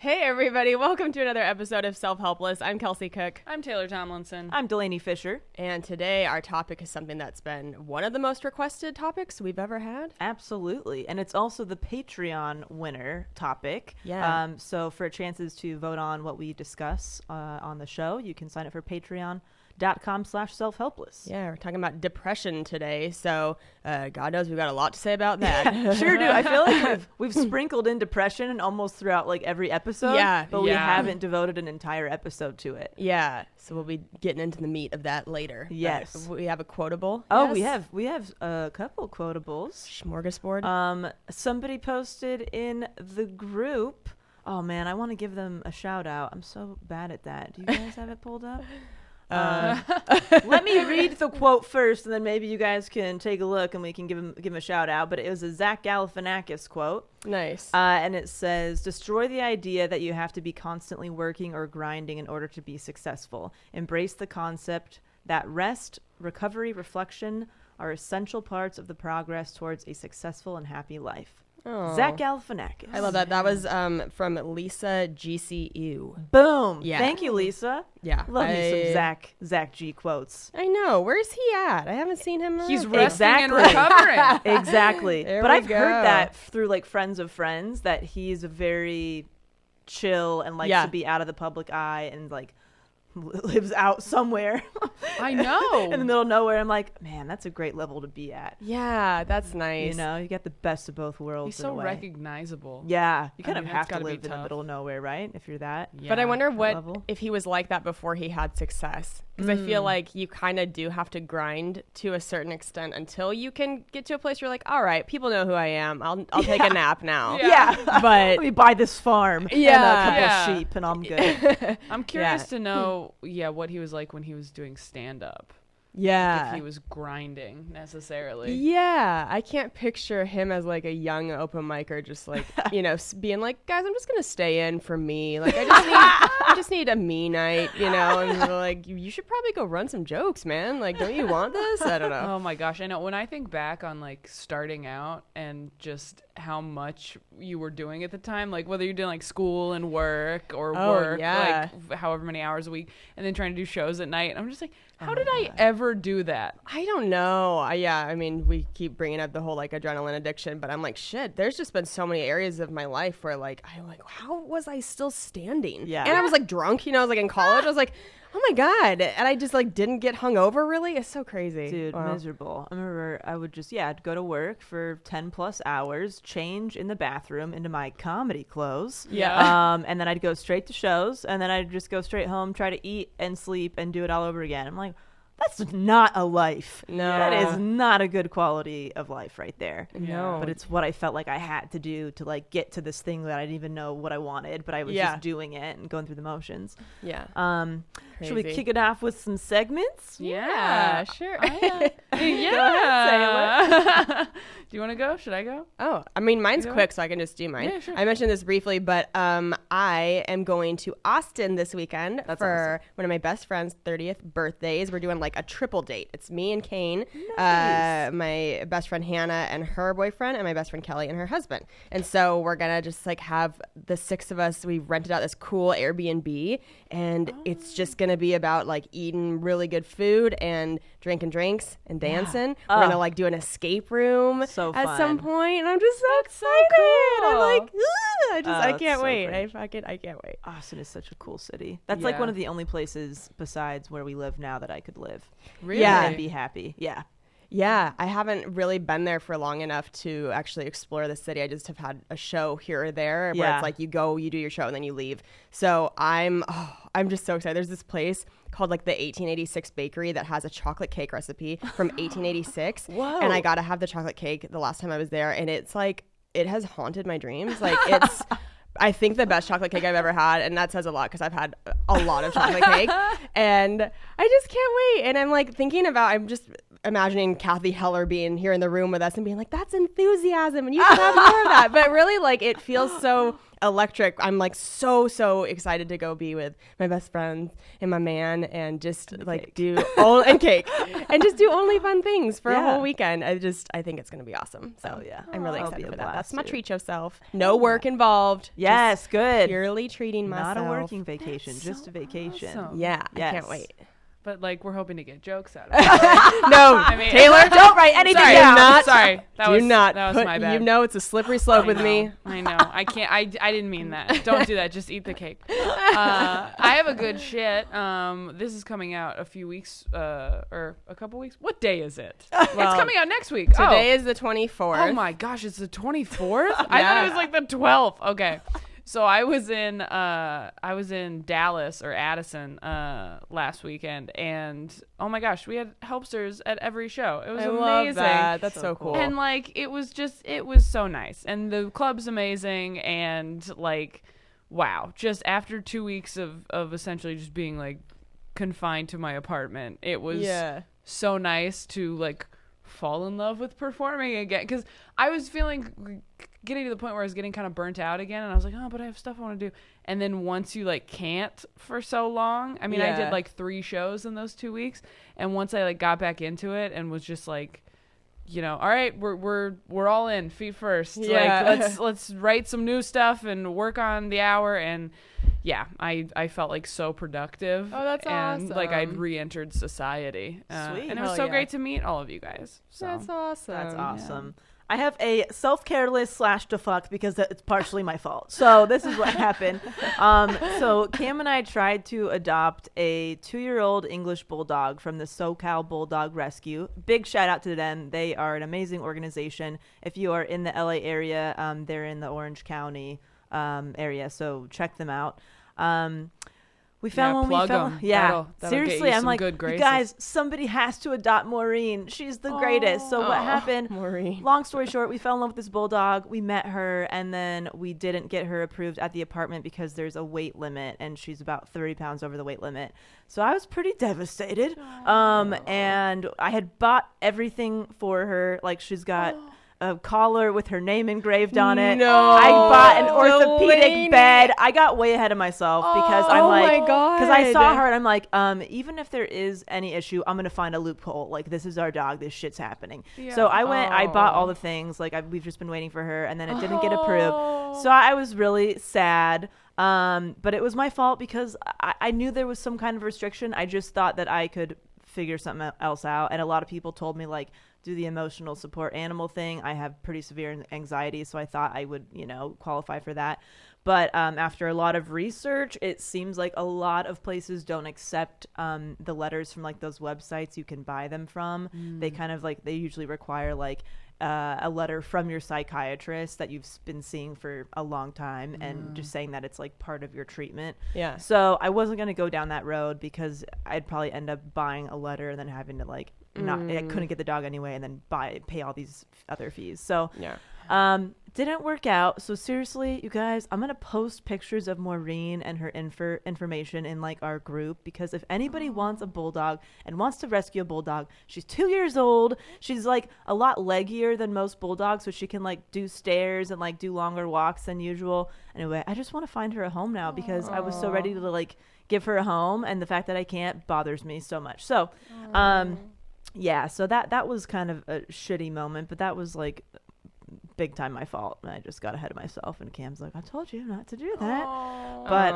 Hey everybody, welcome to another episode of Self-Helpless. I'm Kelsey Cook. I'm Taylor Tomlinson. I'm Delaney Fisher. And today our topic is something that's been one of the most requested topics we've ever had. Absolutely. And it's also the Patreon winner topic. Yeah. So for chances to vote on what we discuss on the show, you can sign up for patreon.com/selfhelpless. Yeah, we're talking about depression today, so God knows we've got a lot to say about that. Sure do. I feel like we've sprinkled in depression almost throughout like every episode. Yeah. But we haven't devoted an entire episode to it. Yeah, so we'll be getting into the meat of that later. Yes. But we have a quotable. Oh, yes? we have a couple quotables. Smorgasbord. Somebody posted in the group. Oh man, I want to give them a shout out. I'm so bad at that. Do you guys have it pulled up? Let me read the quote first, and then maybe you guys can take a look and we can give him a shout out. But it was a Zach Galifianakis quote. Nice. And it says, "Destroy the idea that you have to be constantly working or grinding in order to be successful. Embrace the concept that rest, recovery, reflection are essential parts of the progress towards a successful and happy life." Oh. Zach Galifianakis. I love that. That was from Lisa GCU. Boom. Yeah. Thank you, Lisa. Yeah. Love me some Zach G quotes. I know. Where's he at? I haven't seen him. He's around. resting and Exactly. recovering. Exactly. There But we I've go. heard that through like friends of friends that he's very chill and likes to be out of the public eye and like lives out somewhere I know. in the middle of nowhere. I'm like, man, that's a great level to be at. Yeah, that's nice. You know, you get the best of both worlds. He's in so a way. recognizable. Yeah, you kind mean, of that's have to gotta be live in the tough. middle of nowhere, right? If you're that. Yeah. But I wonder what level. if he was like that before he had success. Because I feel like you kind of do have to grind to a certain extent until you can get to a place where you're like, all right, people know who I am. I'll take a nap now. Yeah. But let me buy this farm and a couple Yeah. of sheep and I'm good. I'm curious to know, what he was like when he was doing stand-up. Yeah. If he was grinding necessarily. Yeah, I can't picture him as like a young open micer, just like being like, guys, I'm just gonna stay in for me. Like I just need a me night, And they're like, you should probably go run some jokes, man. Like, don't you want this? I don't know. Oh my gosh, I know. When I think back on like starting out and just how much you were doing at the time, like whether you're doing like school and work or work, like however many hours a week, and then trying to do shows at night, I'm just like, how did I ever do that? I don't know. I mean, we keep bringing up the whole like adrenaline addiction, but I'm like, shit, there's just been so many areas of my life where like, I'm like, how was I still standing? Yeah. And I was like drunk, I was like in college. I was like, oh my God. And I just like didn't get hungover really. It's so crazy. Dude, Wow. miserable. I remember I would just, I'd go to work for 10 plus hours, change in the bathroom into my comedy clothes. Yeah. And then I'd go straight to shows, and then I'd just go straight home, try to eat and sleep and do it all over again. I'm like, that's not a life. No. That is not a good quality of life right there. No. But it's what I felt like I had to do to like get to this thing that I didn't even know what I wanted, but I was just doing it and going through the motions. Yeah. Should we Crazy. kick it off with some segments? Yeah, sure. Yeah. Do you want to go? Should I go? Oh, I mean, mine's You go? quick, so I can just do mine. Yeah, sure. I mentioned this briefly, but I am going to Austin this weekend for one of my best friend's 30th birthdays. We're doing like a triple date. It's me and Kane, my best friend Hannah and her boyfriend, and my best friend Kelly and her husband. And so we're going to just like have the six of us. We rented out this cool Airbnb, and it's just going to be about like eating really good food and drinking drinks and dancing. We're going to like do an escape room So at fun. some point, and I'm just so excited. I'm cool. like, I That's can't so wait. great. I can't wait. Austin is such a cool city. That's like Yeah. one of the only places besides where we live now that I could live. Really? Yeah. And be happy. Yeah. Yeah, I haven't really been there for long enough to actually explore the city. I just have had a show here or there where Yeah. it's like you go, you do your show, and then you leave. So I'm just so excited. There's this place called like the 1886 Bakery that has a chocolate cake recipe from 1886. Whoa. And I got to have the chocolate cake the last time I was there, and it's like, it has haunted my dreams. Like it's... I think the best chocolate cake I've ever had, and that says a lot because I've had a lot of chocolate cake, and I just can't wait. And I'm like I'm just imagining Kathy Heller being here in the room with us and being like, that's enthusiasm, and you should have more of that. But really, like, it feels so electric. I'm like so excited to go be with my best friends and my man and just like do all and cake and just do only fun things for a whole weekend. I think it's going to be awesome. So I'm really excited for that. That's my treat yourself. No work involved. Yes, good. Purely treating myself. Not a working vacation, just a vacation. Awesome. Yeah, I can't wait. But like we're hoping to get jokes out of it. No, I mean, Taylor, don't write anything down. Sorry, that was my bad. You know it's a slippery slope with me. I know. I can't. I didn't mean that. Don't do that. Just eat the cake. I have a good shit. This is coming out a few weeks or a couple weeks. What day is it? Well, it's coming out next week. Today is the 24th. Oh my gosh, it's the 24th? I thought it was like the 12th. Okay. So I was in Dallas or Addison last weekend, and oh my gosh, we had helpsters at every show. It was amazing. Love that. That's so cool. And like it was so nice, and the club's amazing, and like wow, just after 2 weeks of essentially just being like confined to my apartment, it was so nice to like fall in love with performing again, because I was getting to the point where I was getting kind of burnt out again, and I was like, oh, but I have stuff I want to do. And then once you like can't for so long, I mean, I did like 3 shows in those 2 weeks, and once I like got back into it and was just like, you know, all right, we're all in, feet first. Like let's write some new stuff and work on the hour. And yeah, I felt like so productive. Oh, that's and awesome. like I'd re-entered society. Sweet. And it was so great to meet all of you guys. So. That's awesome. That's awesome. Yeah. I have a self-careless /defuck because it's partially my fault. So this is what happened. So Cam and I tried to adopt a 2-year-old English bulldog from the SoCal Bulldog Rescue. Big shout out to them. They are an amazing organization. If you are in the LA area, they're in the Orange County area. So check them out. We found one. That'll seriously, I'm like, you guys, somebody has to adopt Maureen. She's the greatest. So what happened? Maureen. Long story short, we fell in love with this bulldog. We met her, and then we didn't get her approved at the apartment because there's a weight limit, and she's about 30 pounds over the weight limit. So I was pretty devastated. And I had bought everything for her. Like she's got a collar with her name engraved on it. No. I bought an orthopedic bed. I got way ahead of myself because I'm like, because I saw her and I'm like, even if there is any issue, I'm going to find a loophole. Like, this is our dog. This shit's happening. Yeah. So I went, I bought all the things. Like, we've just been waiting for her, and then it didn't get approved. So I was really sad. But it was my fault because I knew there was some kind of restriction. I just thought that I could figure something else out. And a lot of people told me, like, do the emotional support animal thing. I have pretty severe anxiety, so I thought I would, qualify for that. But after a lot of research, it seems like a lot of places don't accept the letters from like those websites you can buy them from. They kind of like, they usually require like a letter from your psychiatrist that you've been seeing for a long time and just saying that it's like part of your treatment. Yeah. So I wasn't going to go down that road because I'd probably end up buying a letter and then having to like I couldn't get the dog anyway and then pay all these other fees. So didn't work out. So seriously, you guys, I'm going to post pictures of Maureen and her information in like our group, because if anybody wants a bulldog and wants to rescue a bulldog, she's 2 years old. She's like a lot leggier than most bulldogs, so she can like do stairs and like do longer walks than usual. Anyway, I just want to find her a home now because I was so ready to like give her a home, and the fact that I can't bothers me so much. So, yeah, so that was kind of a shitty moment, but that was like big time my fault, and I just got ahead of myself. And Cam's like, I told you not to do that. But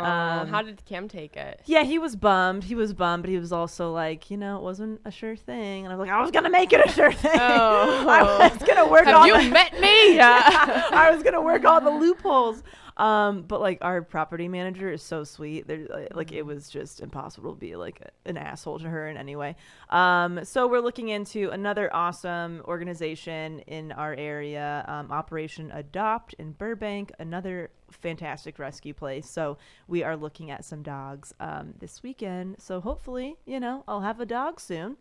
how did Cam take it? Yeah, he was bummed, but he was also like, it wasn't a sure thing. And I was like, I was gonna make it a sure thing. I was gonna work Have you met me? I was gonna work all the loopholes. But like our property manager is so sweet. There's like it was just impossible to be like an asshole to her in any way. So we're looking into another awesome organization in our area, Operation Adopt in Burbank, another fantastic rescue place. So we are looking at some dogs this weekend. So hopefully, I'll have a dog soon.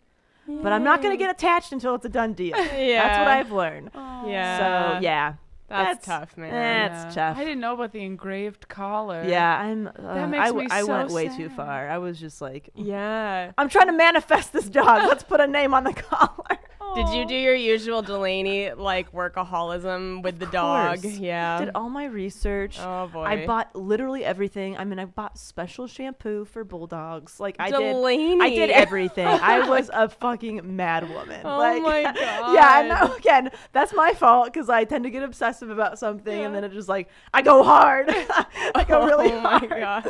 Yay. But I'm not going to get attached until it's a done deal. Yeah. That's what I've learned. Yeah. So yeah. That's tough, man. That's tough. I didn't know about the engraved collar. Yeah, that makes me I so went way sad. too far. I was just like, yeah, I'm trying to manifest this dog. Let's put a name on the collar. Did you do your usual Delaney like workaholism with the dog? course. Yeah. Did all my research. Oh boy. I bought literally everything. I mean, I bought special shampoo for bulldogs. Like I Delaney. did everything. I was a fucking mad woman. Oh like, my God. Yeah, and now, again, that's my fault because I tend to get obsessive about something, and then it just like I go hard. I go really hard. Oh my God.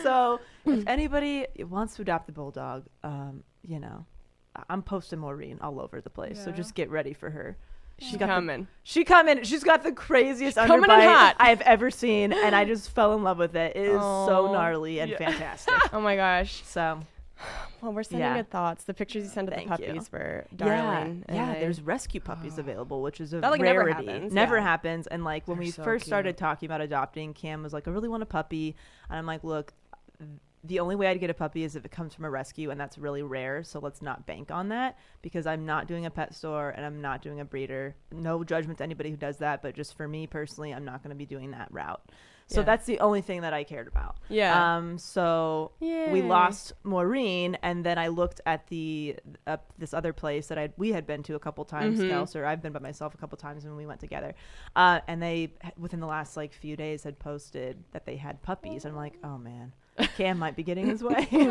So if anybody wants to adopt a bulldog, you know, I'm posting Maureen all over the place. So just get ready for her. She's coming. She's got the craziest coming in underbite hot. I have ever seen, and I just fell in love with it. It is so gnarly and fantastic. Oh my gosh. So, Well, we're sending good thoughts. The pictures you sent of the Thank puppies you. were darling. Yeah, there's rescue puppies available, which is a That, like, never rarity. happens, Never yeah. happens. And like when They're we so first cute. started talking about adopting, Cam was like, "I really want a puppy," and I'm like, "Look, the only way I'd get a puppy is if it comes from a rescue, and that's really rare. So let's not bank on that because I'm not doing a pet store and I'm not doing a breeder. No judgment to anybody who does that, but just for me personally, I'm not going to be doing that route." So Yeah. that's the only thing that I cared about. Yeah. So we Yay. lost Maureen, and then I looked at the this other place that we had been to a couple times, Kels, or I've been by myself a couple times when we went together. And they, within the last like few days, had posted that they had puppies. I'm like, oh man, Cam might be getting his way. Puppy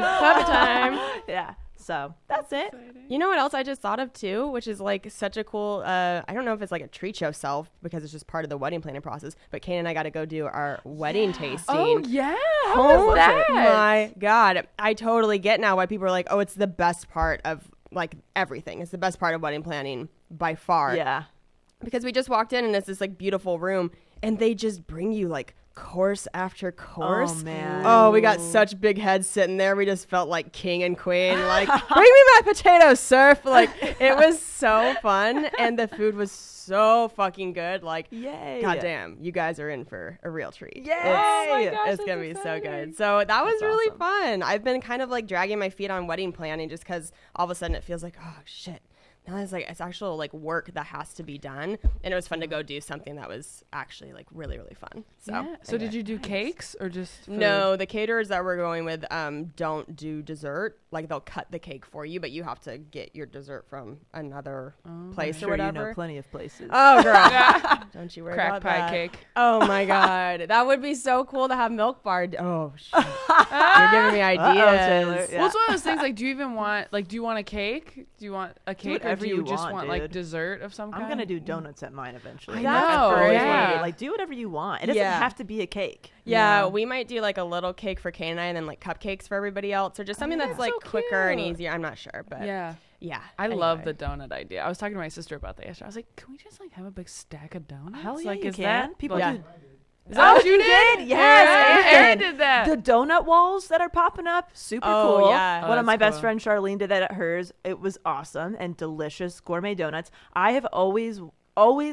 time. Yeah. So that's it. You know what else I just thought of too, which is like such a cool, I don't know if it's like a treat show self because it's just part of the wedding planning process, but Kane and I got to go do our wedding tasting. Oh yeah. How Oh was that? my God. I totally get now why people are like, oh, it's the best part of like everything. It's the best part of wedding planning by far. Yeah. Because we just walked in and it's this like beautiful room and they just bring you like course after course. Oh man. Oh, we got such big heads sitting there. We just felt like king and queen. Like, bring me my potato surf. Like, it was so fun. And the food was so fucking good. Like, Yay. goddamn, you guys are in for a real treat. Yay. Oh my gosh, It's that's going to be so exciting. good. So that was really awesome. fun. I've been kind of like dragging my feet on wedding planning just because all of a sudden it feels like, oh, shit. Now it's actual like work that has to be done, and it was fun to go do something that was actually like really really fun. So, Yeah. So anyway. did you do cakes or just food? No, the caterers that we're going with don't do dessert. Like they'll cut the cake for you, but you have to get your dessert from another place Sure, or you wataver. know plenty of places. Oh girl, don't you worry Crack about pie that. cake. Oh my god, that would be so cool to have Milk Bar. Oh shit. You're giving me ideas. Taylor. Yeah. Well, it's one of those things. Like, do you even want? Like, do you want a cake? Do you want a cake, or whatever do you you just want, want like dude. dessert of some kind? I'm gonna do donuts at mine eventually. I That's know, great. yeah. Like do whatever you want. It doesn't Yeah. have to be a cake. Yeah, we might do like a little cake for Kane and I, and then like cupcakes for everybody else, or just something that's like so quicker and cute. easier. I'm not sure, but Yeah. yeah. I love anyway. the donut idea. I was talking to my sister about that yesterday. I was like, can we just like have a big stack of donuts? Hell yeah, like, you is can. that People Yeah. do. Is that what you did? Yes, Aaron did that. The donut walls that are popping up, super Oh, cool. yeah. Oh, One of that's my best cool. friends, Charlene, did that at hers. It was awesome and delicious gourmet donuts. I have always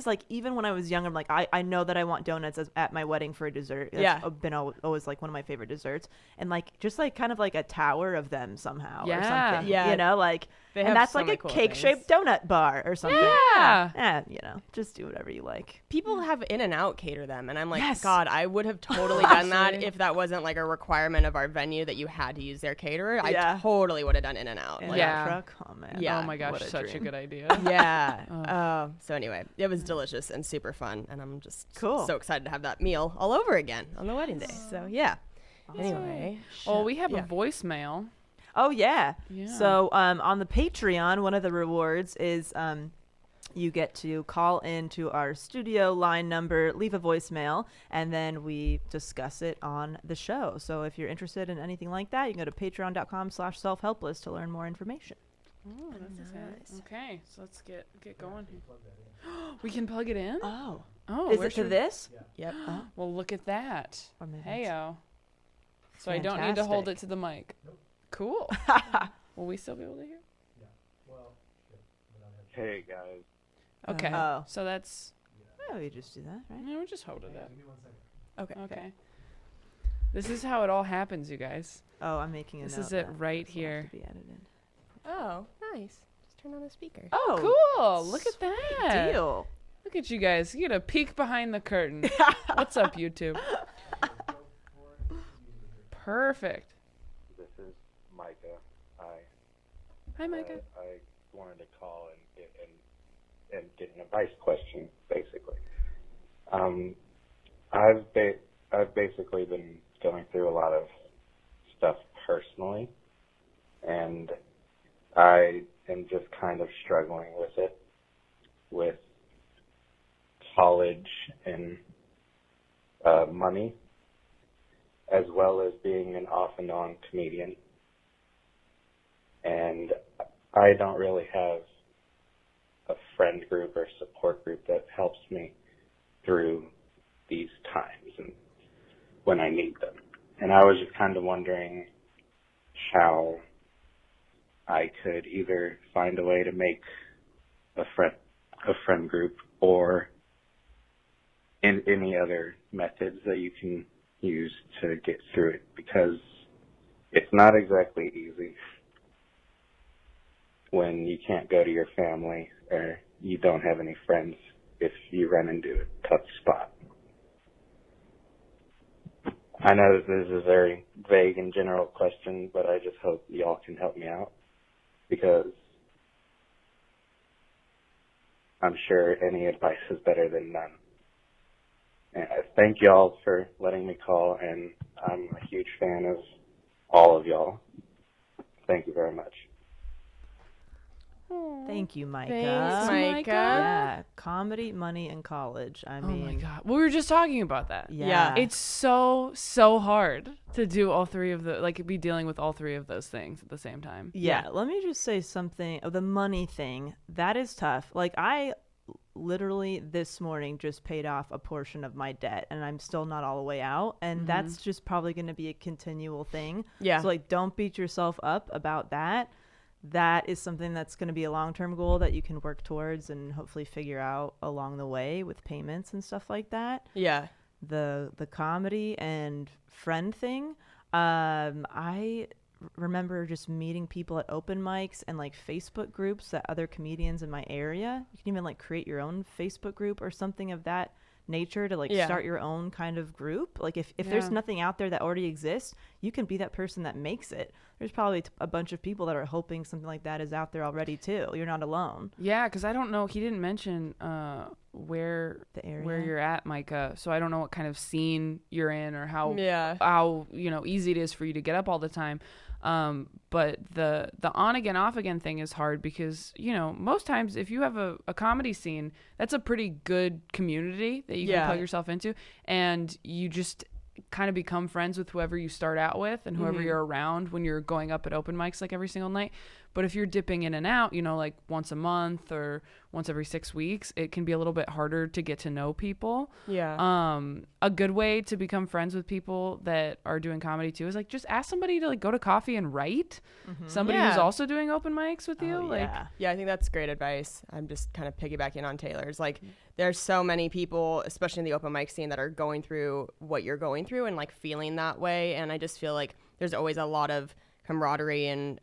like, even when I was young, I'm like, I know that I want donuts at my wedding for a dessert. That's Yeah. been always like one of my favorite desserts. And like, just like kind of like a tower of them somehow or Yeah. something. Yeah. You know, like, They and have that's so like many a cool cake-shaped donut bar or something. Yeah. Yeah, you know, just do whatever you like. People have In-N-Out cater them, and I'm like, Yes. God, I would have totally done that Actually. if that wasn't like a requirement of our venue that you had to use their caterer. Yeah. I totally would have done In-N-Out. In Like, Yeah. that truck. Oh man. Yeah. Oh my gosh, What a such a dream. good idea. Yeah. So anyway, it was delicious and super fun, and I'm just Cool. so excited to have that meal all over again on the wedding day. So yeah. Anyway. Well, we have Yeah. a voicemail. Oh yeah. Yeah. So on the Patreon, one of the rewards is you get to call into our studio line number, leave a voicemail, and then we discuss it on the show. So if you're interested in anything like that, you can go to patreon.com/selfhelpless to learn more information. Oh, that's exciting. Okay, so let's get going here. We can plug it in? Oh. Oh, Is where it to should- this? Yep. Well, look at that. Or maybe Heyo. So I don't need to hold it Fantastic. to the mic. Cool. Will we still be able to hear? Hey guys, Okay. Oh. So that's. Oh, you just do that, right? No, we'll just hold it up. Okay. Okay. This is how it all happens, you guys. Oh, I'm making a This note is it that right this will have here. to be edited. Oh, nice. Just turn on the speaker. Oh, Cool. Look at that. deal. Look at you guys. You get a peek behind the curtain. What's up, YouTube? Perfect. this is Micah. Hi, Micah. I wanted to call and and get an advice question, basically. I've basically been going through a lot of stuff personally, and I am just kind of struggling with it, with college and money, as well as being an off and on comedian. And I don't really have a friend group or support group that helps me through these times and when I need them. And I was just kind of wondering how I could either find a way to make a friend group, or in any other methods that you can use to get through it, because it's not exactly easy when you can't go to your family or you don't have any friends if you run into a tough spot. I know this is a very vague and general question, but I just hope y'all can help me out, because I'm sure any advice is better than none. And thank y'all for letting me call, and I'm a huge fan of all of y'all. Thank you very much. Thank you, Micah. Thanks, Micah. Yeah, comedy, money, and college. I mean, oh my God. We were just talking about that. Yeah. It's so hard to do all three of be dealing with all three of those things at the same time. Yeah. Let me just say something. The money thing, that is tough. Like, I literally this morning just paid off a portion of my debt, and I'm still not all the way out. And that's just probably going to be a continual thing. Yeah. So, like, don't beat yourself up about that. That is something that's going to be a long-term goal that you can work towards and hopefully figure out along the way with payments and stuff like that. Yeah. The comedy and friend thing. I remember just meeting people at open mics and like Facebook groups that other comedians in my area. You can even like create your own Facebook group or something of that nature to like start your own kind of group. Like if there's nothing out there that already exists, you can be that person that makes it. There's probably a bunch of people that are hoping something like that is out there already too. You're not alone. Yeah, because I don't know. He didn't mention where you're at, Micah. So I don't know what kind of scene you're in or how easy it is for you to get up all the time. But the on again, off again thing is hard because, most times if you have a comedy scene, that's a pretty good community that you can plug yourself into, and you just kind of become friends with whoever you start out with and whoever you're around when you're going up at open mics like every single night. But if you're dipping in and out, like once a month or once every 6 weeks, it can be a little bit harder to get to know people. Yeah. A good way to become friends with people that are doing comedy too is like just ask somebody to like go to coffee and write. Somebody who's also doing open mics with you. Yeah, I think that's great advice. I'm just kind of piggybacking on Taylor's. Like, there's so many people, especially in the open mic scene, that are going through what you're going through and like feeling that way. And I just feel like there's always a lot of camaraderie and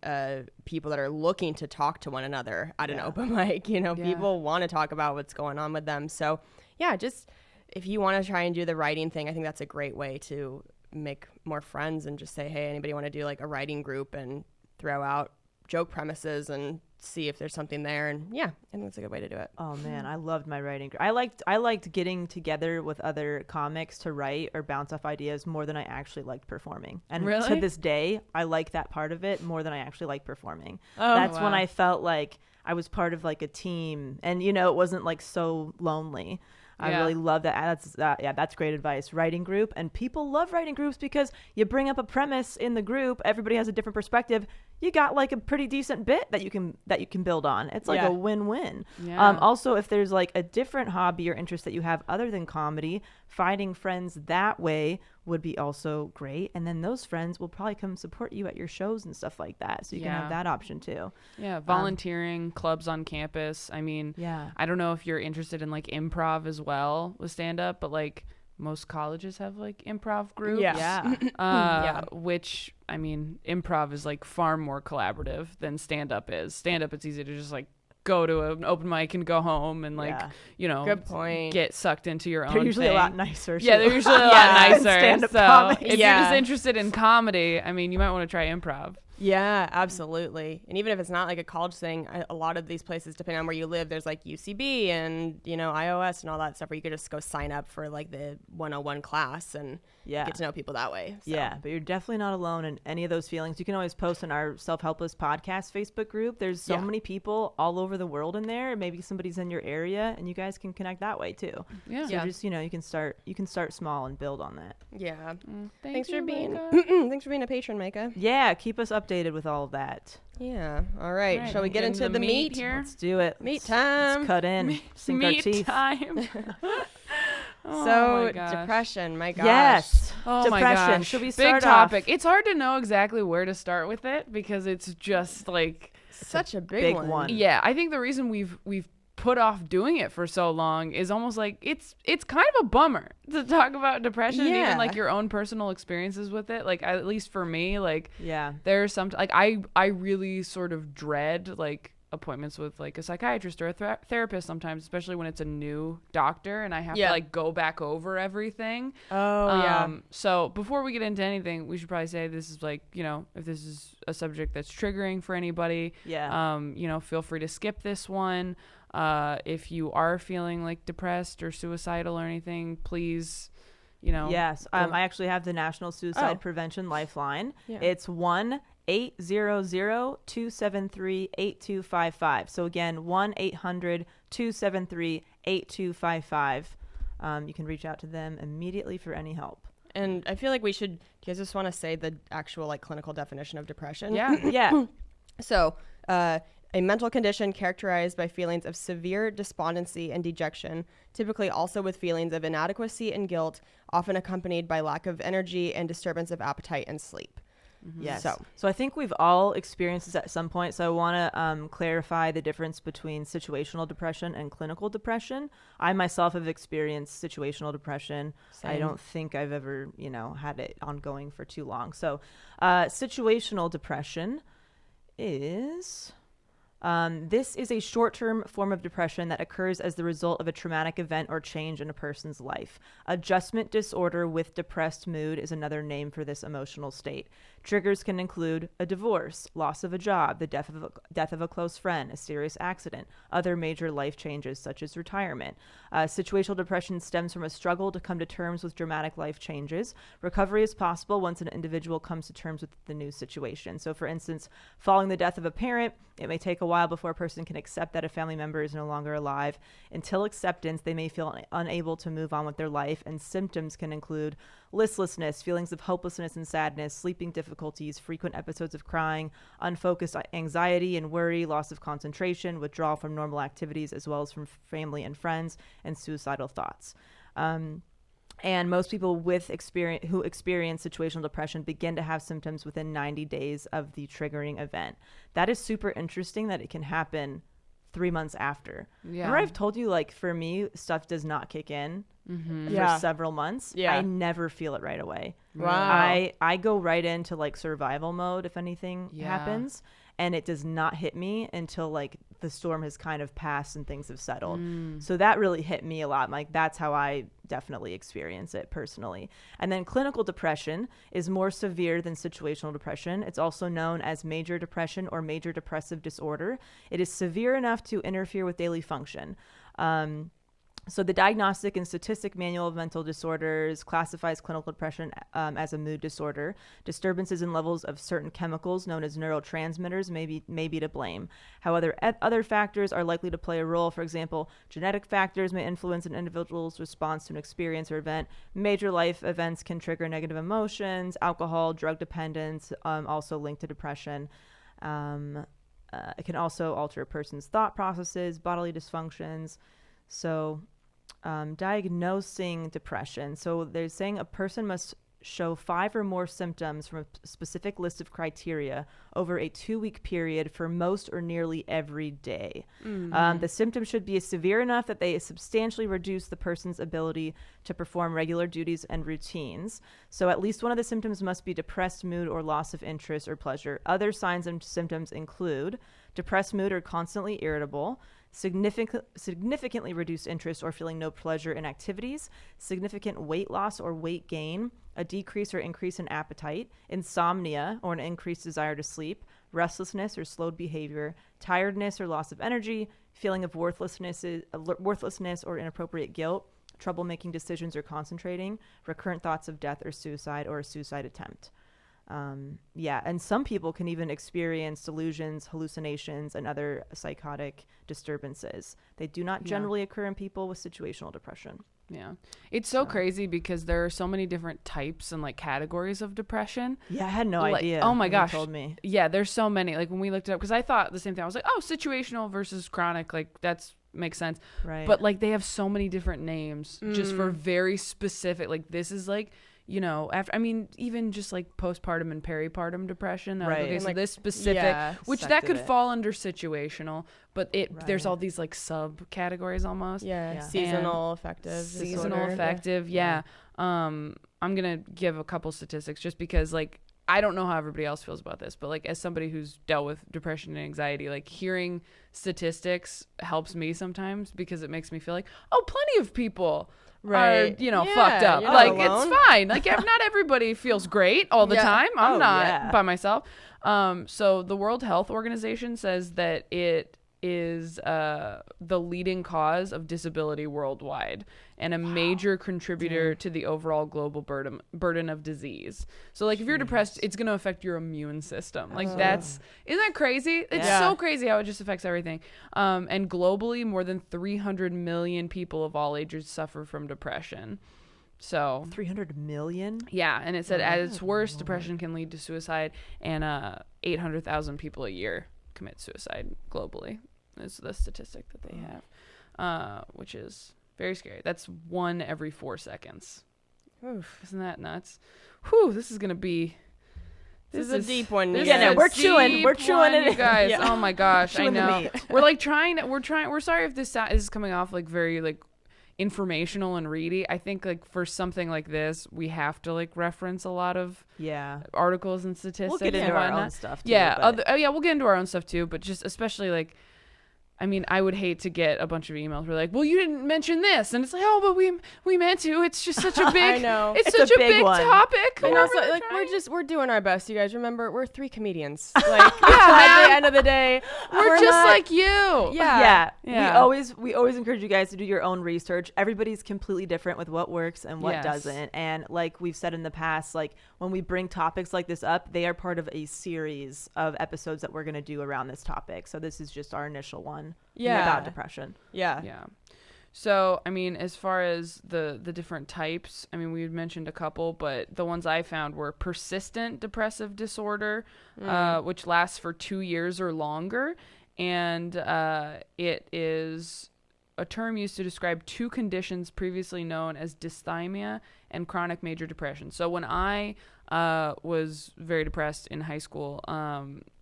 people that are looking to talk to one another at an open mic. People want to talk about what's going on with them. So yeah, just if you want to try and do the writing thing, I think that's a great way to make more friends and just say, hey, anybody want to do like a writing group and throw out joke premises and see if there's something there. And yeah, I think that's a good way to do it. Oh man, I loved my writing group. I liked getting together with other comics to write or bounce off ideas more than I actually liked performing. And to this day, I like that part of it more than I actually like performing. That's when I felt like I was part of like a team, and it wasn't like so lonely. I really love that. That's great advice. Writing group, and people love writing groups because you bring up a premise in the group. Everybody has a different perspective. You got like a pretty decent bit that you can build on. It's like a win-win. Yeah. Also, if there's like a different hobby or interest that you have other than comedy, finding friends that way would be also great. And then those friends will probably come support you at your shows and stuff like that. So you can have that option too. Yeah. Volunteering, clubs on campus. I mean, I don't know if you're interested in like improv as well with stand-up, but like most colleges have like improv groups. Which, I mean, improv is like far more collaborative than stand-up is. Stand-up, it's easy to just like go to an open mic and go home and like good point, get sucked into your own they're usually thing. a lot nicer they're usually a lot nicer. Stand-up so comics. if you're just interested in comedy, I mean, you might want to try improv. Yeah, absolutely. And even if it's not like a college thing, a lot of these places, depending on where you live, there's like UCB and, iOS and all that stuff where you could just go sign up for like the 101 class and get to know people that way. So. Yeah, but you're definitely not alone in any of those feelings. You can always post in our Self-Helpless podcast Facebook group. There's so many people all over the world in there. Maybe somebody's in your area and you guys can connect that way too. Yeah. So just, you can start small and build on that. Yeah. Thanks for being thanks for being a patron, Micah. Yeah, keep us updated with all of that. Yeah. All right. Shall we get into the meat here? Let's do it. Meat time. Let's cut in. Sink our Meat teeth. time. So depression, my gosh. Yes. Oh depression. my gosh. Should we Big start topic. off? It's hard to know exactly where to start with it because it's just like Such a big one. Yeah, I think the reason we've put off doing it for so long is almost like it's kind of a bummer to talk about depression and even like your own personal experiences with it. Like at least for me, like there's some like I really sort of dread like appointments with like a psychiatrist or a therapist sometimes, especially when it's a new doctor and I have to like go back over everything. So before we get into anything, we should probably say this is like, if this is a subject that's triggering for anybody, feel free to skip this one. If you are feeling like depressed or suicidal or anything, please, Yes. I actually have the National Suicide Prevention Lifeline. It's 1-800-273-8255. So again, 1-800-273-8255. You can reach out to them immediately for any help. And I feel like do you guys just want to say the actual like clinical definition of depression? Yeah. So, a mental condition characterized by feelings of severe despondency and dejection, typically also with feelings of inadequacy and guilt, often accompanied by lack of energy and disturbance of appetite and sleep. Mm-hmm. Yes. So I think we've all experienced this at some point. So I want to clarify the difference between situational depression and clinical depression. I myself have experienced situational depression. Same. I don't think I've ever, had it ongoing for too long. So situational depression is... this is a short-term form of depression that occurs as the result of a traumatic event or change in a person's life. Adjustment disorder with depressed mood is another name for this emotional state. Triggers can include a divorce, loss of a job, the death of a close friend, a serious accident, other major life changes such as retirement. Situational depression stems from a struggle to come to terms with dramatic life changes. Recovery is possible once an individual comes to terms with the new situation. So for instance, following the death of a parent, it may take a while before a person can accept that a family member is no longer alive. Until acceptance, they may feel unable to move on with their life, and symptoms can include listlessness, feelings of hopelessness and sadness, sleeping difficulties, frequent episodes of crying, unfocused anxiety and worry, loss of concentration, withdrawal from normal activities as well as from family and friends, and suicidal thoughts. And most people who experience situational depression begin to have symptoms within 90 days of the triggering event. That is super interesting that it can happen 3 months after. Yeah. Remember I've told you, like, for me, stuff does not kick in for several months. Yeah. I never feel it right away. Wow. I go right into, like, survival mode if anything happens. And it does not hit me until like the storm has kind of passed and things have settled. So that really hit me a lot. Like that's how I definitely experience it personally. And then clinical depression is more severe than situational depression. It's also known as major depression or major depressive disorder. It is severe enough to interfere with daily function. So the Diagnostic and Statistic Manual of Mental Disorders classifies clinical depression as a mood disorder. Disturbances in levels of certain chemicals known as neurotransmitters may be to blame. However, other factors are likely to play a role. For example, genetic factors may influence an individual's response to an experience or event. Major life events can trigger negative emotions. Alcohol, drug dependence, also linked to depression. It can also alter a person's thought processes, bodily dysfunctions. So diagnosing depression. So they're saying a person must show 5 or more symptoms from a specific list of criteria over a 2-week period for most or nearly every day. The symptoms should be severe enough that they substantially reduce the person's ability to perform regular duties and routines. So at least one of the symptoms must be depressed mood or loss of interest or pleasure. Other signs and symptoms include depressed mood or constantly irritable, significantly reduced interest or feeling no pleasure in activities, significant weight loss or weight gain, a decrease or increase in appetite, insomnia or an increased desire to sleep, restlessness or slowed behavior, tiredness or loss of energy, feeling of worthlessness or inappropriate guilt, trouble making decisions or concentrating, recurrent thoughts of death or suicide, or a suicide attempt. And some people can even experience delusions, hallucinations, and other psychotic disturbances. They do not generally occur in people with situational depression. Yeah. It's so crazy because there are so many different types and like categories of depression. Yeah, I had no idea. Oh my gosh. You told me. Yeah, there's so many. Like when we looked it up, because I thought the same thing. I was like, oh, situational versus chronic. Like that's makes sense. Right. But like they have so many different names just for very specific. Like this is like, you know, even just like postpartum and peripartum depression. Right. Okay, so like, this specific, which that could fall under situational, but there's all these like subcategories almost. Yeah. Seasonal affective. Seasonal affective. Yeah. I'm going to give a couple statistics just because like, I don't know how everybody else feels about this, but like as somebody who's dealt with depression and anxiety, like hearing statistics helps me sometimes because it makes me feel like, oh, plenty of people are, fucked up. Like it's fine. Like not everybody feels great all the time. I'm not by myself. So the World Health Organization says that it is the leading cause of disability worldwide and a major contributor to the overall global burden of disease. So like if you're depressed, it's going to affect your immune system. Like isn't that crazy? It's so crazy how it just affects everything. And globally, more than 300 million people of all ages suffer from depression. So 300 million? Yeah, and it said at its worst, depression can lead to suicide, and 800,000 people a year commit suicide globally is the statistic that they have, which is very scary. That's 1 every 4 seconds. Oof. Isn't that nuts? Whew, this is gonna be this is a deep one. We're chewing it, you guys. Oh my gosh, I know. We're sorry if this is coming off like very like informational and ready. I think like for something like this, we have to like reference a lot of articles and statistics. We'll get into our own stuff too. We'll get into our own stuff too, but just especially like, I mean, I would hate to get a bunch of emails where like, well, you didn't mention this, and it's like, oh, but we meant to. It's just such a big, I know. It's such a big topic. And also, like, we're doing our best, you guys. Remember, we're 3 comedians. Like, at the end of the day, we're just like you. Yeah. We always encourage you guys to do your own research. Everybody's completely different with what works and what doesn't. And like we've said in the past, like when we bring topics like this up, they are part of a series of episodes that we're going to do around this topic. So this is just our initial one. About depression. Yeah. So, I mean, as far as the different types, I mean, we had mentioned a couple, but the ones I found were persistent depressive disorder, which lasts for 2 years or longer. And it is a term used to describe 2 conditions previously known as dysthymia and chronic major depression. So when I was very depressed in high school,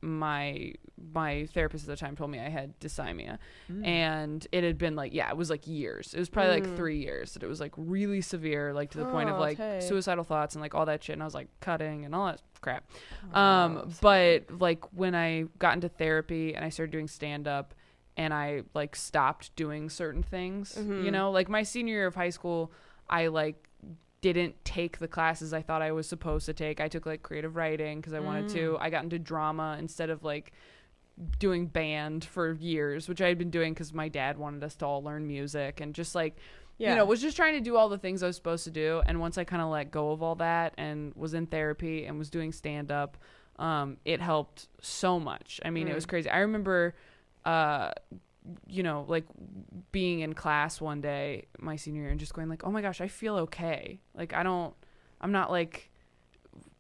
my therapist at the time told me I had dysthymia, and it had been like, it was like years. It was probably like 3 years that it was like really severe, like to the point of like suicidal thoughts and like all that shit. And I was like cutting and all that crap. But like when I got into therapy and I started doing stand up and I like stopped doing certain things, you know, like my senior year of high school, I like didn't take the classes I thought I was supposed to take. I took like creative writing because I wanted to. I got into drama instead of like doing band for years, which I had been doing because my dad wanted us to all learn music, and just like, you know, was just trying to do all the things I was supposed to do. And once I kind of let go of all that and was in therapy and was doing stand up, it helped so much. I mean, it was crazy. I remember, you know, like being in class one day my senior year and just going like, oh my gosh, I feel okay. Like I'm not like,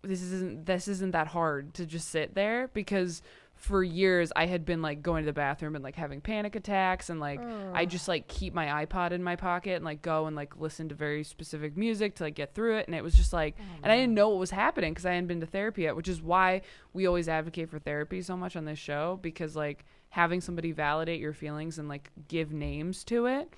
this isn't that hard to just sit there, because for years I had been like going to the bathroom and like having panic attacks, and like I just like keep my iPod in my pocket and like go and like listen to very specific music to like get through it. And it was just like, and I didn't know what was happening because I hadn't been to therapy yet, which is why we always advocate for therapy so much on this show, because like having somebody validate your feelings and like give names to it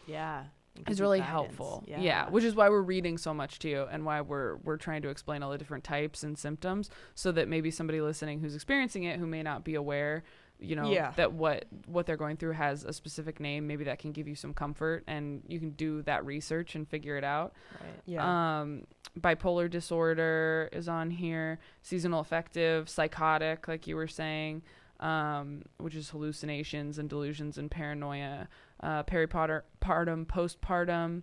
is really helpful. Which is why we're reading so much to you, and why we're trying to explain all the different types and symptoms, so that maybe somebody listening who's experiencing it, who may not be aware that what they're going through has a specific name. Maybe that can give you some comfort, and you can do that research and figure it out. Right. Yeah. Bipolar disorder is on here. Seasonal affective, psychotic, like you were saying, which is hallucinations and delusions and paranoia. Peripartum, postpartum.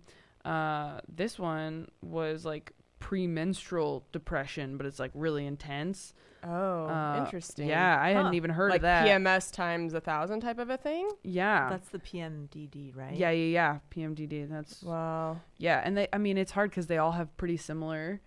This one was like premenstrual depression, but it's like really intense. Oh, interesting. Yeah, I hadn't even heard like of that. PMS times 1,000 type of a thing. Yeah, That's the PMDD, right? yeah. PMDD. That's wow. Yeah, and it's hard because they all have pretty similar,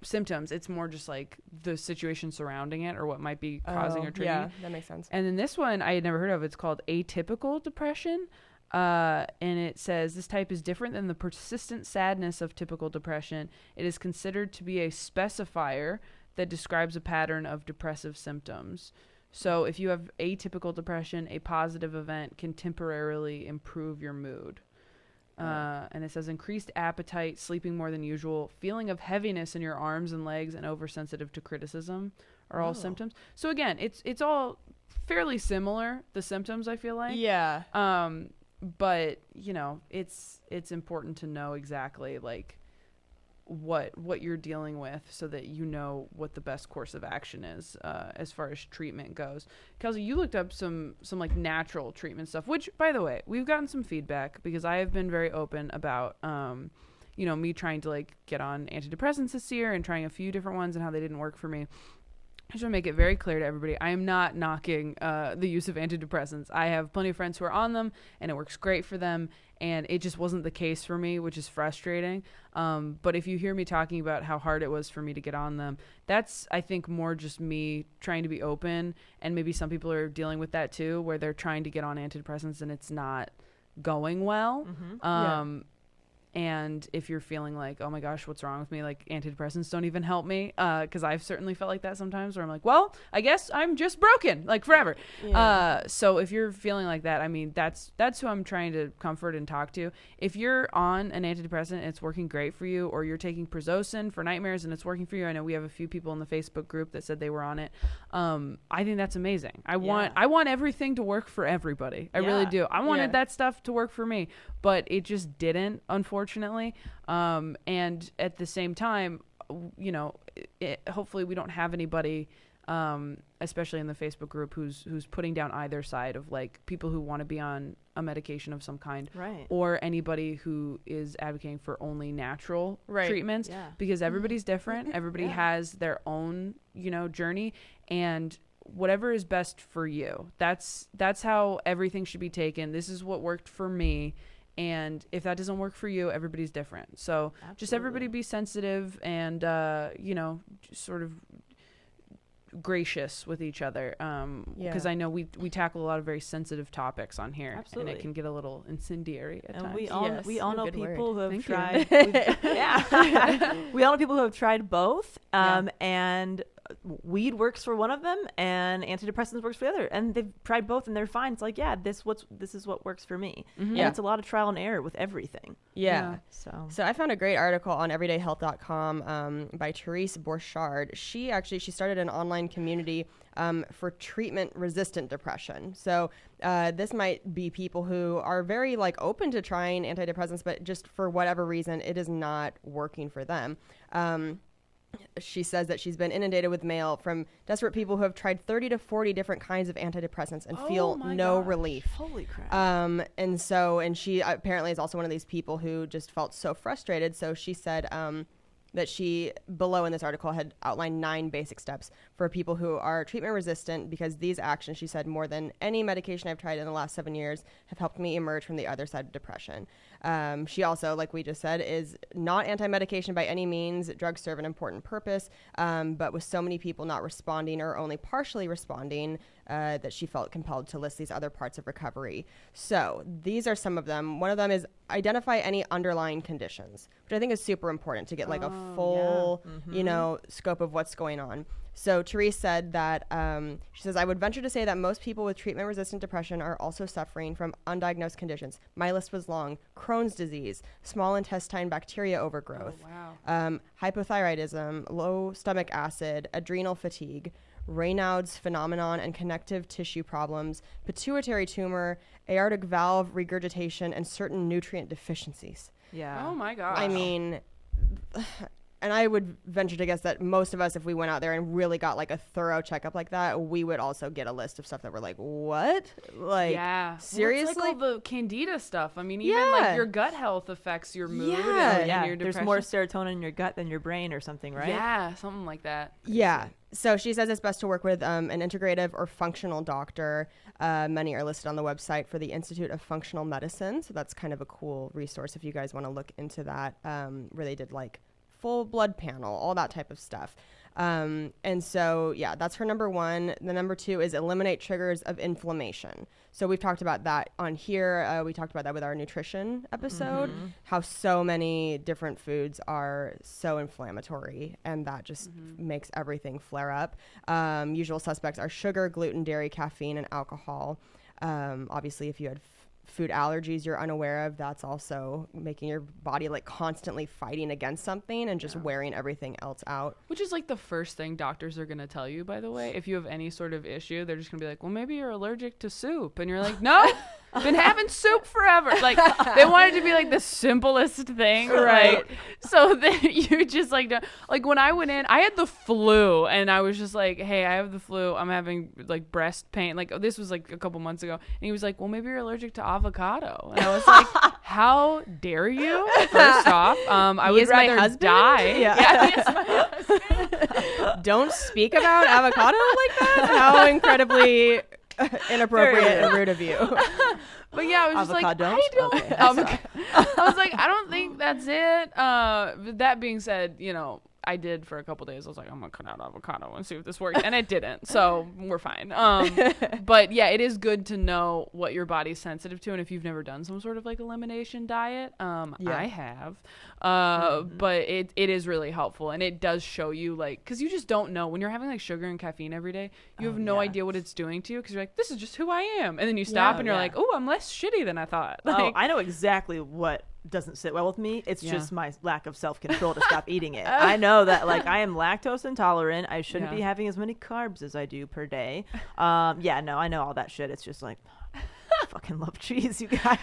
symptoms. It's more just like the situation surrounding it or what might be causing or triggering. Yeah, that makes sense. And then this one I had never heard of. It's called atypical depression. And it says this type is different than the persistent sadness of typical depression. It is considered to be a specifier that describes a pattern of depressive symptoms. So if you have atypical depression, a positive event can temporarily improve your mood. And it says increased appetite, sleeping more than usual, feeling of heaviness in your arms and legs, and oversensitive to criticism are all symptoms. So again, it's all fairly similar, the symptoms, I feel like. Yeah. But it's important to know exactly like what you're dealing with so that you know what the best course of action is as far as treatment goes. Kelsey, you looked up some like natural treatment stuff, which by the way, we've gotten some feedback because I have been very open about me trying to like get on antidepressants this year and trying a few different ones and how they didn't work for me. I just want to make it very clear to everybody, I am not knocking the use of antidepressants. I have plenty of friends who are on them, and it works great for them, and it just wasn't the case for me, which is frustrating. But if you hear me talking about how hard it was for me to get on them, that's, I think, more just me trying to be open, and maybe some people are dealing with that too, where they're trying to get on antidepressants and it's not going well. Mm-hmm. And if you're feeling like, oh my gosh, what's wrong with me? Like antidepressants don't even help me. Cause I've certainly felt like that sometimes where I'm like, well, I guess I'm just broken like forever. Yeah. So if you're feeling like that, I mean, that's who I'm trying to comfort and talk to. If you're on an antidepressant and it's working great for you, or you're taking Prozocin for nightmares and it's working for you. I know we have a few people in the Facebook group that said they were on it. I think that's amazing. I want everything to work for everybody. I really do. I wanted that stuff to work for me, but it just didn't, unfortunately. And at the same time, hopefully we don't have anybody, especially in the Facebook group, who's putting down either side of like people who want to be on a medication of some kind, right, or anybody who is advocating for only natural treatments, because everybody's different. Everybody has their own, journey, and whatever is best for you. That's how everything should be taken. This is what worked for me. And if that doesn't work for you, everybody's different. So just everybody be sensitive and, sort of gracious with each other. Because I know we tackle a lot of very sensitive topics on here. Absolutely. And it can get a little incendiary at times. We all know people who have tried. We all know people who have tried both. And weed works for one of them and antidepressants works for the other, and they've tried both and they're fine. It's like, this is what works for me. Mm-hmm. And it's a lot of trial and error with everything. So I found a great article on everydayhealth.com by Therese Borchard. She started an online community for treatment resistant depression. So this might be people who are very open to trying antidepressants, but just for whatever reason it is not working for them. She says that she's been inundated with mail from desperate people who have tried 30 to 40 different kinds of antidepressants and feel no relief. Holy crap. And she apparently is also one of these people who just felt so frustrated. So she said that she, below in this article, had outlined 9 basic steps for people who are treatment resistant, because these actions, she said, more than any medication I've tried in the last 7 years, have helped me emerge from the other side of depression. She also, like we just said, is not anti-medication by any means. Drugs serve an important purpose, but with so many people not responding or only partially responding, that she felt compelled to list these other parts of recovery. So these are some of them. One of them is identify any underlying conditions, which I think is super important to get a full, scope of what's going on. So Therese said that, she says, I would venture to say that most people with treatment-resistant depression are also suffering from undiagnosed conditions. My list was long. Crohn's disease, small intestine bacteria overgrowth, hypothyroidism, low stomach acid, adrenal fatigue, Raynaud's phenomenon and connective tissue problems, pituitary tumor, aortic valve regurgitation, and certain nutrient deficiencies. Yeah. Oh my gosh. I mean, and I would venture to guess that most of us, if we went out there and really got like a thorough checkup like that, we would also get a list of stuff that we're like, what? Like, yeah. seriously? Well, it's like all the candida stuff. I mean, even like your gut health affects your mood and your depression. There's more serotonin in your gut than your brain or something, right? Yeah, something like that. Yeah. So she says it's best to work with an integrative or functional doctor. Many are listed on the website for the Institute of Functional Medicine. So that's kind of a cool resource if you guys want to look into that, where they did like full blood panel, all that type of stuff. And so, yeah, that's her number one. The number two is eliminate triggers of inflammation. So we've talked about that on here. We talked about that with our nutrition episode, how so many different foods are so inflammatory, and that just makes everything flare up. Usual suspects are sugar, gluten, dairy, caffeine, and alcohol. Obviously, if you had food allergies you're unaware of, that's also making your body like constantly fighting against something and just wearing everything else out. Which is like the first thing doctors are going to tell you, by the way. If you have any sort of issue, they're just going to be like, well, maybe you're allergic to soup. And you're like, no, been having soup forever. Like, they wanted to be like the simplest thing. Right. Like, so then you just like when I went in, I had the flu and I was just like, hey, I have the flu. I'm having like breast pain. Like, this was like a couple months ago. And he was like, well, maybe you're allergic to avocado. And I was like, how dare you? First off, I would rather die. Yeah. He is my husband. Don't speak about avocado like that. How incredibly inappropriate and rude of you. But yeah, I was just like, I don't. Okay. I was like, I don't think that's it. That being said, you know, I did for a couple days. I was like, I'm gonna cut out avocado and see if this works, and it didn't. So we're fine. But yeah, it is good to know what your body's sensitive to, and if you've never done some sort of like elimination diet, I have. But it is really helpful, and it does show you like, because you just don't know when you're having like sugar and caffeine every day. You have no idea what it's doing to you, because you're like, this is just who I am, and then you stop and you're like, oh, I'm less shitty than I thought. Like, I know exactly what doesn't sit well with me. It's just my lack of self-control to stop eating it. I know that like I am lactose intolerant. I shouldn't be having as many carbs as I do per day. I know all that shit. It's just like, I fucking love cheese, you guys.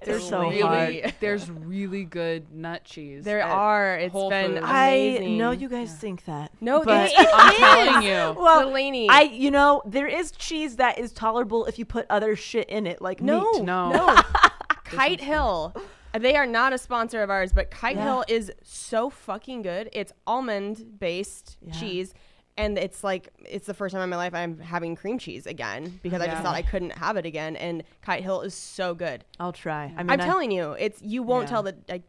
It's so hard. There's really good nut cheese. There are. It's Whole been Foods. amazing. I know you guys think that. No, but I'm telling you. Well, Delaney. there is cheese that is tolerable if you put other shit in it, like No. meat. Kite Hill. They are not a sponsor of ours, but Kite Hill is so fucking good. It's almond based cheese. And it's like, it's the first time in my life I'm having cream cheese again, because I just thought I couldn't have it again. And Kite Hill is so good. I'll try. I mean, I'm telling you, you won't tell that.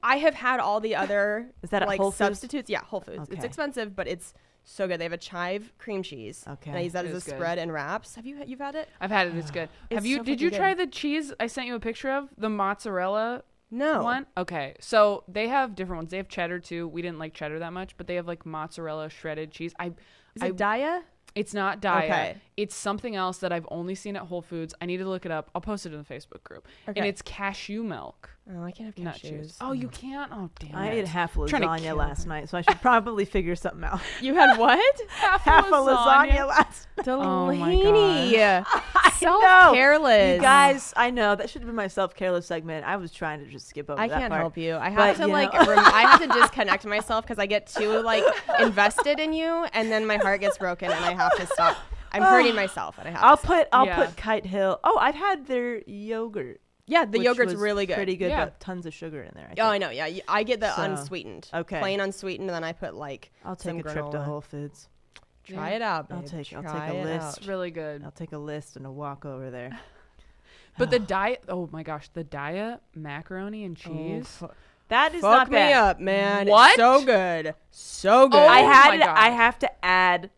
I have had all the other is that like Whole Foods? substitutes. Yeah, Whole Foods. Okay. It's expensive, but it's so good. They have a chive cream cheese. Okay. And I use that It as a is good. spread and wraps. You've had it? I've had it. It's good. It's so Did you fucking try good. the cheese I sent you a picture of? The mozzarella No. one? Okay. So they have different ones. They have cheddar too. We didn't like cheddar that much, but they have like mozzarella shredded cheese. Is it Daya? It's not Daya. Okay. It's something else that I've only seen at Whole Foods. I need to look it up. I'll post it in the Facebook group. Okay. And it's cashew milk. Oh, I can't have Nut cashews. cheese. Oh, you can't? Oh, damn I it. ate half Trying to lasagna kill last her. night, so I should probably figure something out. You had what? half a lasagna last night. Delaney. know. Self-careless. You guys, I know that should have been my self-careless segment. I was trying to just skip over I that can't part. help you. I But, have to you like know. I have to disconnect myself because I get too like invested in you, and then my heart gets broken and I have to stop. I'm hurting myself and I have I'll to stop. put Kite Hill. Oh, I've had their yogurt. Yeah, the which yogurt's was really good. Pretty good, Yeah. but tons of sugar in there. Oh, I know. Yeah, I get the So, unsweetened. okay. Plain unsweetened, and then I put like I'll some take a trip to granola. Whole Foods. Try it out, babe. I'll take a Try it list. out. It's really good. I'll take a list and a walk over there. But the diet, oh my gosh, the diet macaroni and cheese. That is Fuck not me bad. up, man. What? It's so good. So good. Oh, I my God. have to add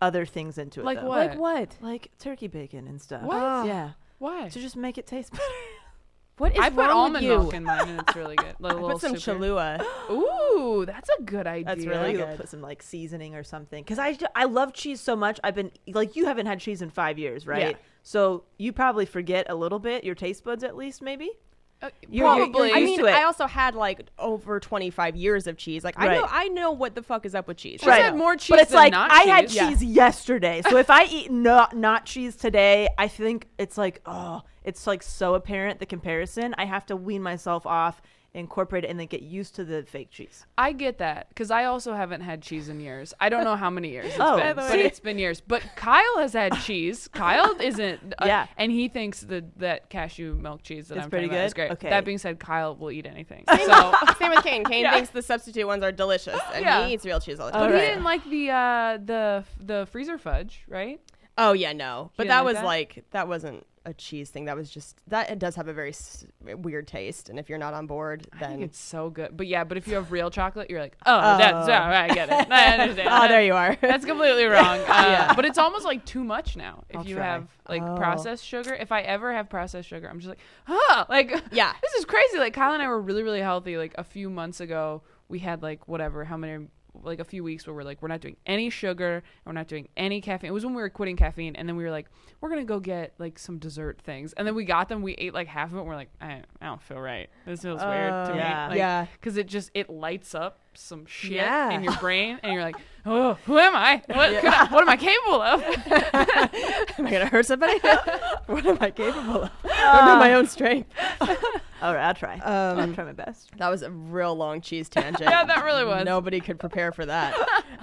other things into it. Like though. what? Like what? Like turkey bacon and stuff. What? Yeah. Why? To just make it taste better. What is I put wrong almond with you? milk in mine and it's really good. Like a I little put some super. Cholula. Ooh, that's a good idea. That's really Maybe good. we'll put some like seasoning or something. Because I love cheese so much. I've been like, you haven't had cheese in 5 years, right? Yeah. So you probably forget a little bit, your taste buds at least, maybe. Probably. I mean, to it. I also had like over 25 years of cheese. Like I know what the fuck is up with cheese. She's had more cheese but it's than like not I had cheese. cheese yesterday, so if I eat not cheese today, I think it's like it's like so apparent the comparison. I have to wean myself off, incorporate it, and then get used to the fake cheese. I get that because I also haven't had cheese in years. I don't know how many years it's Oh, been, by the but way. it's been years. But Kyle has had cheese. Kyle isn't. Yeah. And he thinks that cashew milk cheese that It's I'm pretty talking about is good? great. Okay. That being said, Kyle will eat anything. So. Same with Kane. Kane Yeah. thinks the substitute ones are delicious, and Yeah. he eats real cheese all the But time. he Alright. didn't like the freezer fudge, right? Oh yeah, no. But didn't that like was that? like that wasn't a cheese thing. That was just that it does have a very weird taste, and if you're not on board, I think then it's so good. But yeah, but if you have real chocolate, you're like, that's I get it. I understand. oh, there you are. That's completely wrong. But it's almost like too much now. If I'll you try. have like Oh. processed sugar, if I ever have processed sugar, I'm just like, Yeah. this is crazy. Like Kyle and I were really, really healthy. Like a few months ago, we had like like a few weeks where we're like, we're not doing any sugar, and we're not doing any caffeine. It was when we were quitting caffeine, and then we were like, we're gonna go get like some dessert things, and then we got them. We ate like half of it. And we're like, I don't feel right. This feels weird to yeah. me. Like, Yeah. because it lights up some shit Yeah. in your brain, and you're like, oh, who am I? What am I capable of? Am I gonna hurt somebody? What am I capable of? I don't know my own strength. All right, I'll try. I'll try my best. That was a real long cheese tangent. Yeah, that really was. Nobody could prepare for that.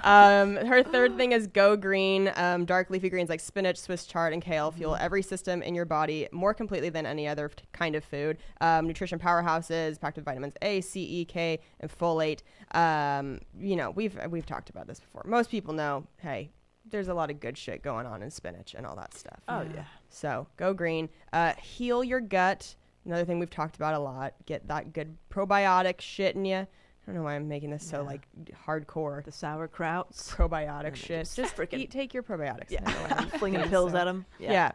Her third thing is go green. Dark leafy greens like spinach, Swiss chard, and kale fuel every system in your body more completely than any other kind of food. Nutrition powerhouses packed with vitamins A, C, E, K, and folate. We've talked about this before. Most people know, hey, there's a lot of good shit going on in spinach and all that stuff. Oh yeah. So go green. Heal your gut. Another thing we've talked about a lot. Get that good probiotic shit in you. I don't know why I'm making this so like hardcore. The sauerkrauts. Probiotic shit. just frickin' take your probiotics. Yeah. I know I'm Flinging thinking pills so. at them. Yeah.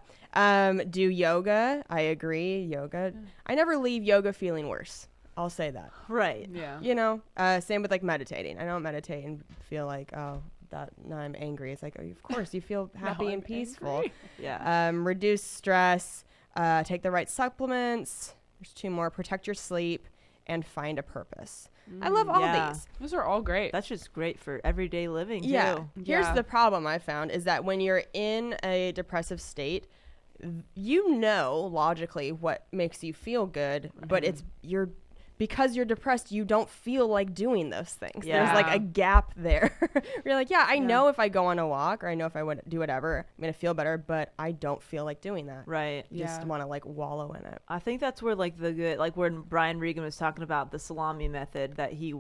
Do yoga. I agree. Yoga. I never leave yoga feeling worse. I'll say that. Right. Yeah. You know, same with like meditating. I don't meditate and feel like, oh, that now I'm angry. It's like, oh, of course you feel happy I'm and peaceful. angry. Yeah. Reduce stress. Take the right supplements. There's 2 more. Protect your sleep and find a purpose. I love all yeah. these. Those are all great. That's just great for everyday living too. Yeah. Here's Yeah. the problem I found is that when you're in a depressive state, you know logically what makes you feel good, but because you're depressed, you don't feel like doing those things. There's like Yeah. a gap there. You're like, I know if I go on a walk or I know if I would do whatever, I'm going to feel better, but I don't feel like doing that. Right. You just Yeah. want to like wallow in it. I think that's where like the good, like when Brian Regan was talking about the salami method that he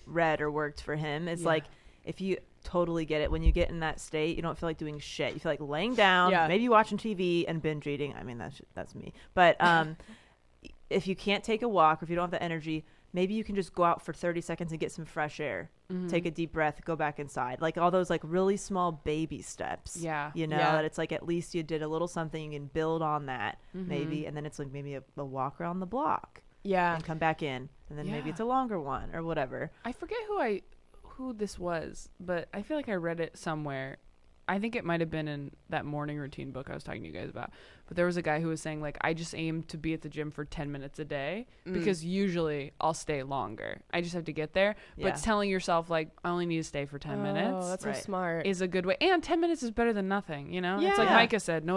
read or worked for him. It's like, if you totally get it, when you get in that state, you don't feel like doing shit. You feel like laying down, maybe watching TV and binge eating. I mean, that's me. But if you can't take a walk or if you don't have the energy, maybe you can just go out for 30 seconds and get some fresh air. Take a deep breath, go back inside. Like all those like really small baby steps. Yeah. You know, Yeah. that it's like at least you did a little something, you can build on that maybe. And then it's like maybe a walk around the block Yeah. and come back in. And then maybe Yeah. it's a longer one or whatever. I forget who this was, but I feel like I read it somewhere. I think it might have been in that morning routine book I was talking to you guys about. But there was a guy who was saying, like, I just aim to be at the gym for 10 minutes a day because usually I'll stay longer. I just have to get there. Yeah. But telling yourself, like, I only need to stay for 10 minutes Oh, that's Right. so smart. is a good way. And 10 minutes is better than nothing, you know? It's like Yeah. Micah said,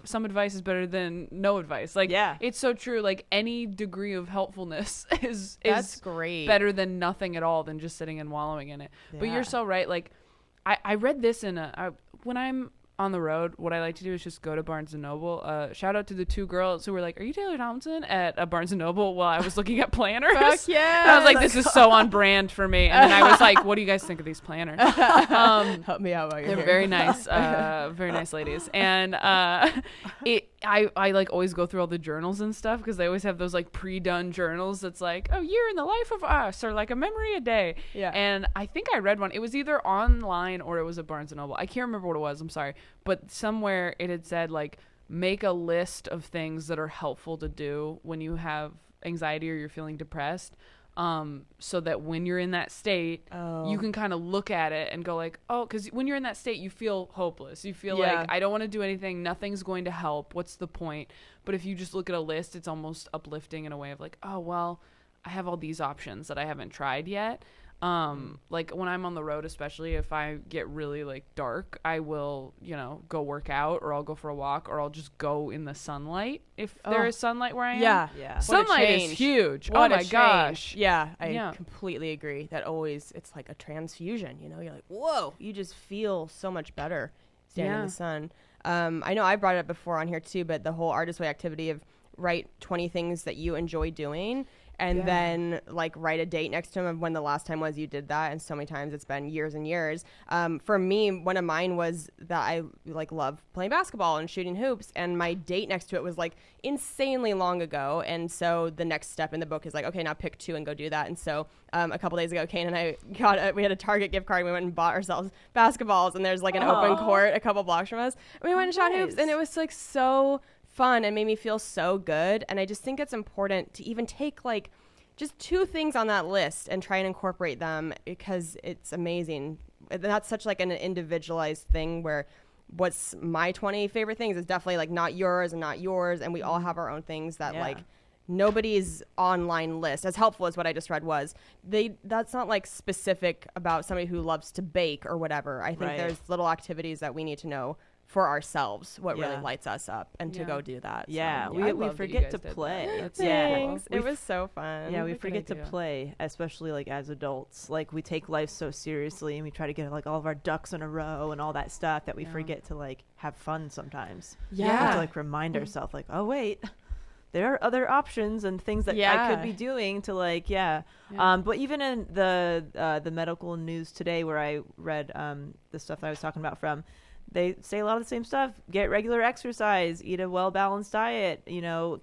some advice is better than no advice. Like, Yeah. it's so true. Like, any degree of helpfulness is That's great. better than nothing at all than just sitting and wallowing in it. But Yeah. you're so right. Like, I read this when I'm on the road, what I like to do is just go to Barnes & Noble. Shout out to the 2 girls who were like, are you Taylor Tomlinson at Barnes & Noble while I was looking at planners? Fuck yeah. And I was like, this is so on brand for me. And then I was like, what do you guys think of these planners? Help me out while you're They're here. very nice ladies. And I like always go through all the journals and stuff because they always have those like pre-done journals that's like, oh, year in the life of us, or like a memory a day. Yeah. And I think I read one. It was either online or it was at Barnes & Noble. I can't remember what it was. I'm sorry. But somewhere it had said like, make a list of things that are helpful to do when you have anxiety or you're feeling depressed. so that when you're in that state, you can kind of look at it and go like, oh, because when you're in that state, you feel hopeless. You feel like, I don't want to do anything. Nothing's going to help. What's the point? But if you just look at a list, it's almost uplifting in a way of like, oh, well, I have all these options that I haven't tried yet. Like when I'm on the road, especially if I get really like dark, I will, go work out, or I'll go for a walk, or I'll just go in the sunlight if there is sunlight where I am. Yeah. Sunlight is huge. Oh my gosh. Yeah, I completely agree. That always, it's like a transfusion, you're like, whoa, you just feel so much better standing in the sun. I know I brought it up before on here too, but the whole Artist Way activity of write 20 things that you enjoy doing. And then like write a date next to him of when the last time was you did that. And so many times it's been years and years. For me, one of mine was that I like love playing basketball and shooting hoops. And my date next to it was like insanely long ago. And so the next step in the book is like, okay, now pick 2 and go do that. And so a couple days ago, Kane and I we had a Target gift card. And we went and bought ourselves basketballs. And there's like an open court a couple blocks from us. And we went and shot hoops. And it was like so fun and made me feel so good. And I just think it's important to even take like just 2 things on that list and try and incorporate them, because it's amazing. That's such like an individualized thing where what's my 20 favorite things is definitely like not yours and not yours. And we all have our own things that like nobody's online list, as helpful as what I just read was, that's not like specific about somebody who loves to bake or whatever. I think there's little activities that we need to know for ourselves what really lights us up and to go do that. Yeah, so, we forget to play. Thanks. It was so fun. Yeah, we forget to play, especially like as adults. Like we take life so seriously and we try to get like all of our ducks in a row and all that stuff that we forget to like have fun sometimes. Yeah. We have to like remind ourselves like, oh wait, there are other options and things that I could be doing to like, but even in the medical news today where I read the stuff that I was talking about from, they say a lot of the same stuff. Get regular exercise, eat a well-balanced diet,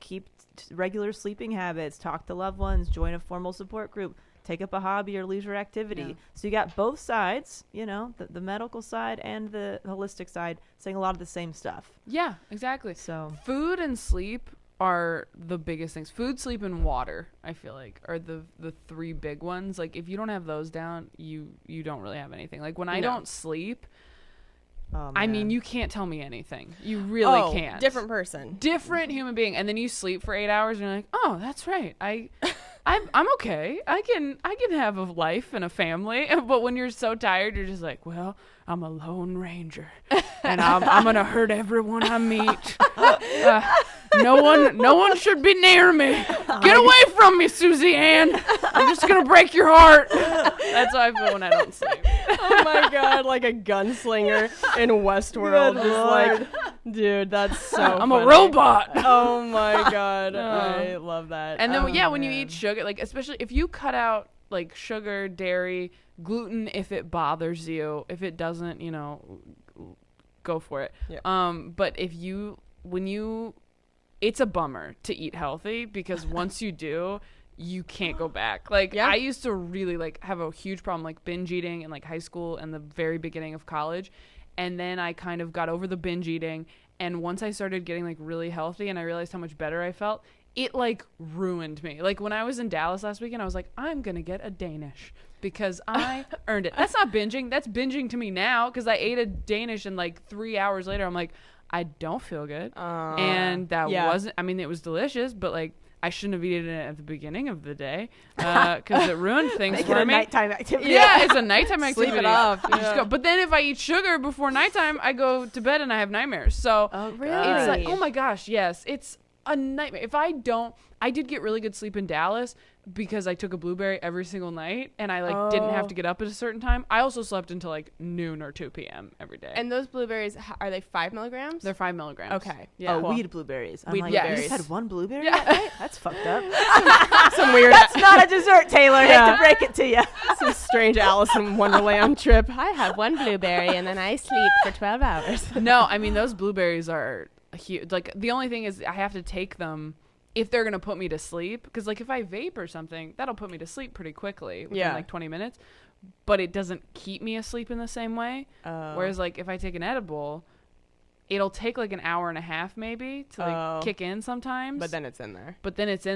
keep regular sleeping habits, talk to loved ones, join a formal support group, take up a hobby or leisure activity. Yeah. So you got both sides, the medical side and the holistic side saying a lot of the same stuff. Yeah, exactly. So food and sleep are the biggest things. Food, sleep, and water, I feel like, are the 3 big ones. Like if you don't have those down, you don't really have anything. Like when I don't sleep, I mean, you can't tell me anything. You really can't. Different person. Different human being. And then you sleep for 8 hours and you're like, oh, that's right. I'm okay. I can have a life and a family. But when you're so tired, you're just like, well, I'm a lone ranger and I'm going to hurt everyone I meet. No one should be near me. Get away from me, Susie Ann. I'm just going to break your heart. That's how I feel when I don't sleep. Oh my God, like a gunslinger in Westworld. Just like, dude, that's so I'm funny. a robot. Oh my God. I love that. And then, when you eat sugar, like especially if you cut out like sugar, dairy, gluten, if it bothers you, if it doesn't, go for it. Yeah. But it's a bummer to eat healthy because once you do, you can't go back. Like I used to really like have a huge problem like binge eating in like high school and the very beginning of college. And then I kind of got over the binge eating. And once I started getting like really healthy and I realized how much better I felt, it like ruined me. Like when I was in Dallas last weekend, I was like, I'm going to get a Danish because I earned it. That's not binging. That's binging to me now because I ate a Danish and like 3 hours later, I'm like, I don't feel good. And that wasn't, I mean, it was delicious, but like I shouldn't have eaten it at the beginning of the day because it ruined things for me. It's a nighttime activity. Yeah, it's a nighttime activity. Sleep it off. But then if I eat sugar before nighttime, I go to bed and I have nightmares. So it's like, oh my gosh, yes, it's a nightmare. I did get really good sleep in Dallas because I took a blueberry every single night and I like didn't have to get up at a certain time. I also slept until like noon or 2 p.m. every day. And those blueberries, are they 5 milligrams? They're 5 milligrams. Okay. Yeah. Weed blueberries. Weed like, blueberries. You just had one blueberry that night? That's fucked up. Some weird. That's not a dessert, Taylor. I hate to break it to you. Some strange Alice in Wonderland trip. I have one blueberry and then I sleep for 12 hours. No, I mean, those blueberries are huge. Like the only thing is I have to take them if they're going to put me to sleep. Because like if I vape or something, that'll put me to sleep pretty quickly within like 20 minutes. But it doesn't keep me asleep in the same way. Whereas like if I take an edible, it'll take like an hour and a half maybe to like kick in sometimes. But then it's in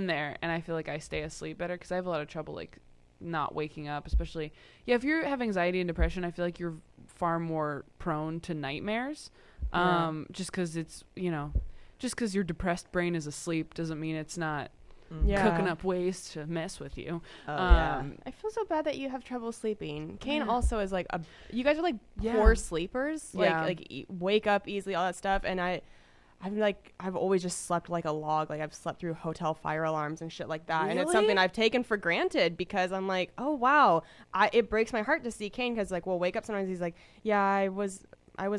there. And I feel like I stay asleep better because I have a lot of trouble like not waking up, especially if you have anxiety and depression. I feel like you're far more prone to nightmares. Just because it's, just because your depressed brain is asleep doesn't mean it's not cooking up ways to mess with you. I feel so bad that you have trouble sleeping. Kane also is like you guys are like poor sleepers, like wake up easily, all that stuff. And I've always just slept like a log. Like I've slept through hotel fire alarms and shit like that. Really? And it's something I've taken for granted because I'm like, oh wow, it breaks my heart to see Kane because like we'll wake up sometimes. He's like, yeah, I was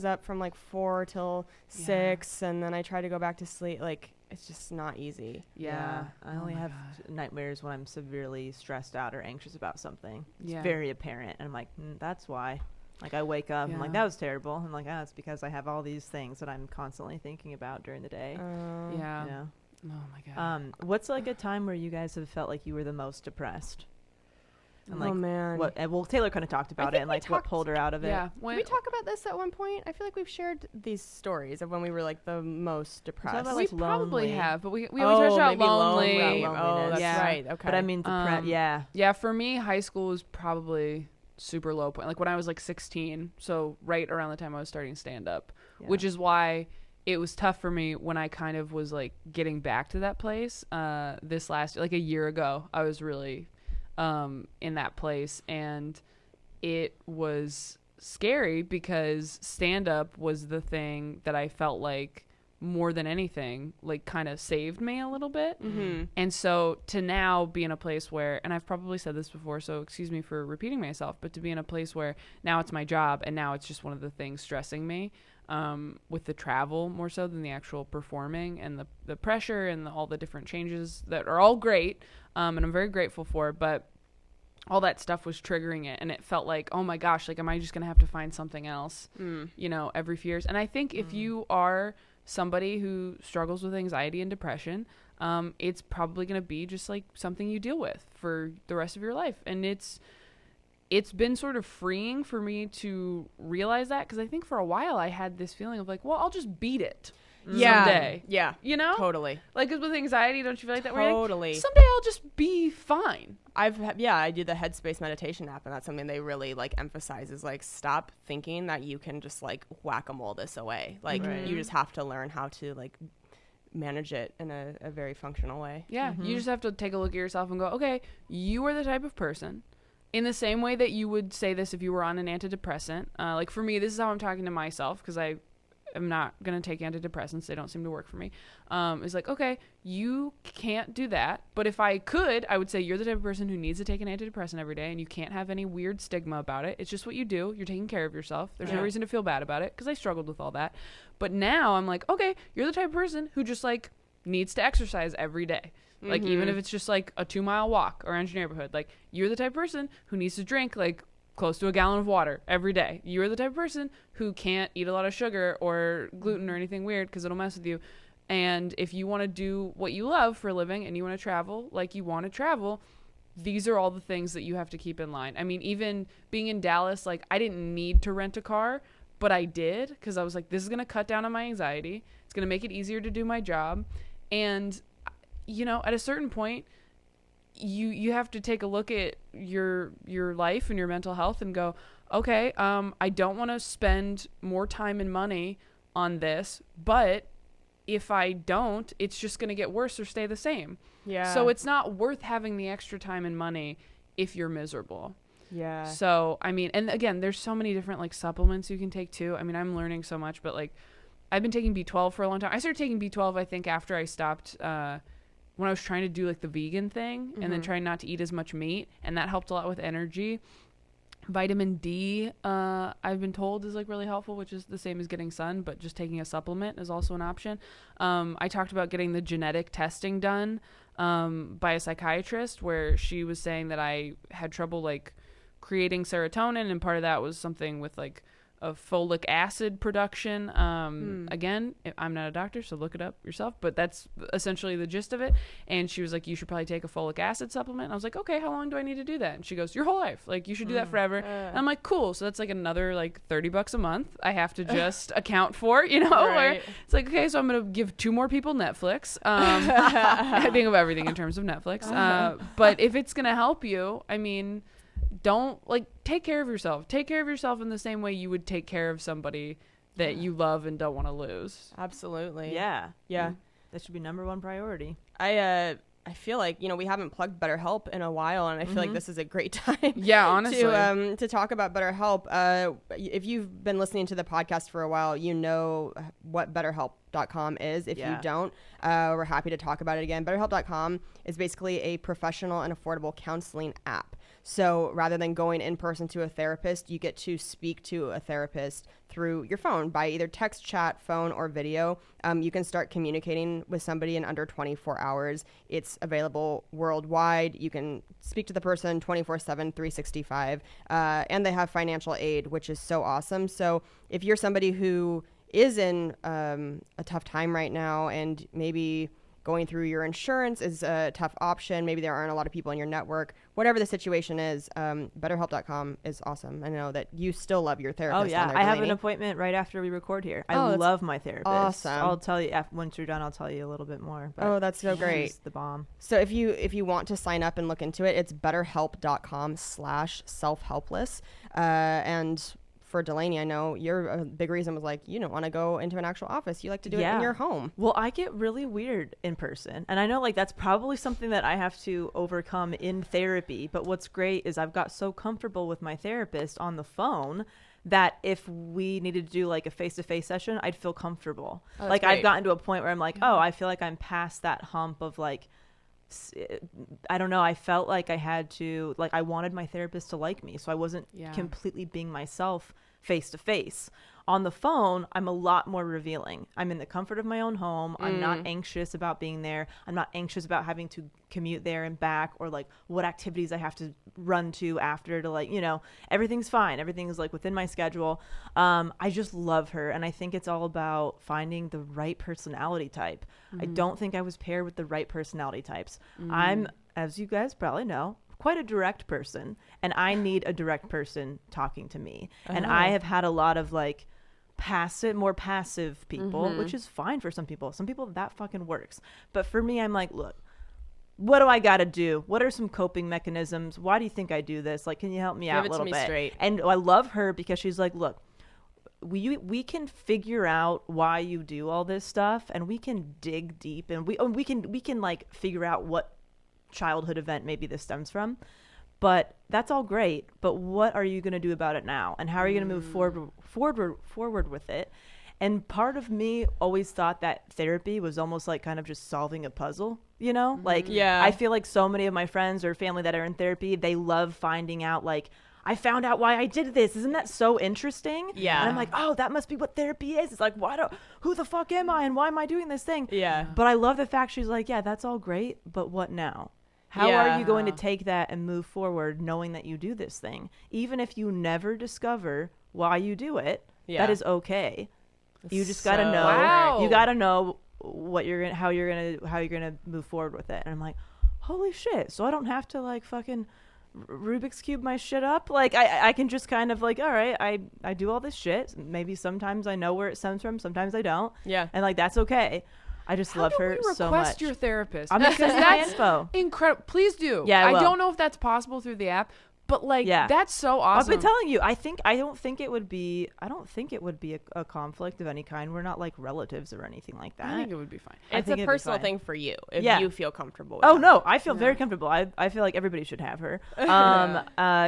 up from like 4 till 6, and then I try to go back to sleep. Like it's just not easy. Yeah. I only have nightmares when I'm severely stressed out or anxious about something. It's very apparent. And I'm like, that's why. Like I wake up, I'm like, that was terrible. I'm like, it's because I have all these things that I'm constantly thinking about during the day. Oh my God. What's like a time where you guys have felt like you were the most depressed? And like, man. Taylor kind of talked about it and like what pulled her out of it. Yeah. Did we talk about this at one point? I feel like we've shared these stories of when we were like the most depressed. About, we like, probably lonely. have, but we touched about lonely. Oh, that's right. Okay. But I mean, yeah, for me, high school was probably super low point. Like when I was like 16, so right around the time I was starting stand up, which is why it was tough for me when I kind of was like getting back to that place. This last like a year ago, I was really in that place, and it was scary because stand-up was the thing that I felt like more than anything like kind of saved me a little bit. And so to now be in a place where, and I've probably said this before, so excuse me for repeating myself, but to be in a place where now it's my job and now it's just one of the things stressing me, with the travel more so than the actual performing and the pressure and all the different changes that are all great, and I'm very grateful for, but all that stuff was triggering it, and it felt like, oh my gosh, like am I just gonna have to find something else every few years? And I think if you are somebody who struggles with anxiety and depression, it's probably gonna be just like something you deal with for the rest of your life. And it's been sort of freeing for me to realize that, because I think for a while I had this feeling of like, well, I'll just beat it someday. Yeah. Totally. Like with anxiety, don't you feel like that? Totally. Like, someday I'll just be fine. I do the Headspace meditation app, and that's something they really like emphasize is like stop thinking that you can just like whack-a-mole this away. Like you just have to learn how to like manage it in a very functional way. Yeah. You just have to take a look at yourself and go, okay, you are the type of person, in the same way that you would say this if you were on an antidepressant. Like for me, this is how I'm talking to myself, because I am not going to take antidepressants. They don't seem to work for me. It's like, okay, you can't do that. But if I could, I would say you're the type of person who needs to take an antidepressant every day, and you can't have any weird stigma about it. It's just what you do. You're taking care of yourself. There's no reason to feel bad about it, because I struggled with all that. But now I'm like, okay, you're the type of person who just like needs to exercise every day. Like even if it's just like a 2-mile walk around your neighborhood, like you're the type of person who needs to drink like close to a gallon of water every day. You're the type of person who can't eat a lot of sugar or gluten or anything weird because it'll mess with you. And if you want to do what you love for a living and you want to travel like you want to travel, these are all the things that you have to keep in line. I mean, even being in Dallas, like I didn't need to rent a car, but I did, because I was like, this is going to cut down on my anxiety. It's going to make it easier to do my job. And at a certain point, you have to take a look at your life and your mental health and go, okay, I don't want to spend more time and money on this, but if I don't, it's just going to get worse or stay the same. Yeah. So it's not worth having the extra time and money if you're miserable. Yeah. So, I mean, and again, there's so many different like supplements you can take too. I mean, I'm learning so much, but like I've been taking B12 for a long time. I started taking B12, I think, after I stopped, when I was trying to do like the vegan thing and then trying not to eat as much meat, and that helped a lot with energy. Vitamin D, I've been told, is like really helpful, which is the same as getting sun, but just taking a supplement is also an option. I talked about getting the genetic testing done by a psychiatrist, where she was saying that I had trouble like creating serotonin, and part of that was something with like folic acid production. Again, I'm not a doctor, so look it up yourself, but that's essentially the gist of it. And she was like, you should probably take a folic acid supplement. And I was like, okay, how long do I need to do that? And she goes, your whole life. Like, you should do that forever. And I'm like, cool. So that's like another like $30 a month I have to just account for, you know? Right. It's like, okay, so I'm going to give 2 more people Netflix. I think of everything in terms of Netflix. But if it's going to help you, I mean, don't like take care of yourself. Take care of yourself in the same way you would take care of somebody that you love and don't want to lose. Absolutely. Yeah. Yeah. That should be number one priority. I feel like, we haven't plugged BetterHelp in a while, and I feel like this is a great time. Yeah, honestly, to talk about BetterHelp. If you've been listening to the podcast for a while, you know what BetterHelp.com is. If you don't, we're happy to talk about it again. BetterHelp.com is basically a professional and affordable counseling app. So rather than going in person to a therapist, you get to speak to a therapist through your phone by either text, chat, phone, or video. You can start communicating with somebody in under 24 hours. It's available worldwide. You can speak to the person 24/7, 365. And they have financial aid, which is so awesome. So if you're somebody who is in a tough time right now, and maybe going through your insurance is a tough option, maybe there aren't a lot of people in your network, whatever the situation is, BetterHelp.com is awesome. I know that you still love your therapist. Oh, yeah. I have an appointment right after we record here. I love my therapist. Awesome. I'll tell you, once you're done, I'll tell you a little bit more. But that's so great. She's the bomb. So if you want to sign up and look into it, it's betterhelp.com/self-helpless. And for Delaney, I know your big reason was like, you don't want to go into an actual office. You like to do it in your home. Well, I get really weird in person. And I know like that's probably something that I have to overcome in therapy. But what's great is I've got so comfortable with my therapist on the phone that if we needed to do like a face-to-face session, I'd feel comfortable. Like I've gotten to a point where I'm like, I feel like I'm past that hump of like, I don't know. I felt like I had to, like, I wanted my therapist to like me. So I wasn't completely being myself face to face. On the phone, I'm a lot more revealing. I'm in the comfort of my own home. I'm not anxious about being there. I'm not anxious about having to commute there and back, or like what activities I have to run to after to, like, everything's fine. Everything's like within my schedule. I just love her. And I think it's all about finding the right personality type. I don't think I was paired with the right personality types. I'm, as you guys probably know, quite a direct person, and I need a direct person talking to me. And I have had a lot of like more passive people, which is fine for some people. Some people that fucking works. But for me, I'm like, look, what do I got to do? What are some coping mechanisms? Why do you think I do this? Like, can you help me out a little bit? Straight. And I love her because she's like, look, we can figure out why you do all this stuff, and we can dig deep, and we can like figure out what childhood event maybe this stems from. But that's all great. But what are you going to do about it now? And how are you going to move forward with it? And part of me always thought that therapy was almost like kind of just solving a puzzle, Like, I feel like so many of my friends or family that are in therapy, they love finding out, like, I found out why I did this. Isn't that so interesting? Yeah. And I'm like, oh, that must be what therapy is. It's like, who the fuck am I? And why am I doing this thing? Yeah. But I love the fact she's like, yeah, that's all great. But what now? How are you going to take that and move forward knowing that you do this thing? Even if you never discover why you do it, that is okay. You just got to know. Wow. You got to know how you're going to move forward with it. And I'm like, holy shit. So I don't have to like fucking Rubik's Cube my shit up. Like I can just kind of like, all right, I do all this shit. Maybe sometimes I know where it stems from. Sometimes I don't. Yeah. And like, that's okay. I just love her so much. Request your therapist. I'm just gonna that's info. Incredible. Please do. Yeah, I don't know if that's possible through the app, but like that's so awesome. I've been telling you. I don't think it would be a conflict of any kind. We're not like relatives or anything like that. I think it would be fine. It's a personal thing for you if you feel comfortable with her. No, I feel very comfortable. I feel like everybody should have her.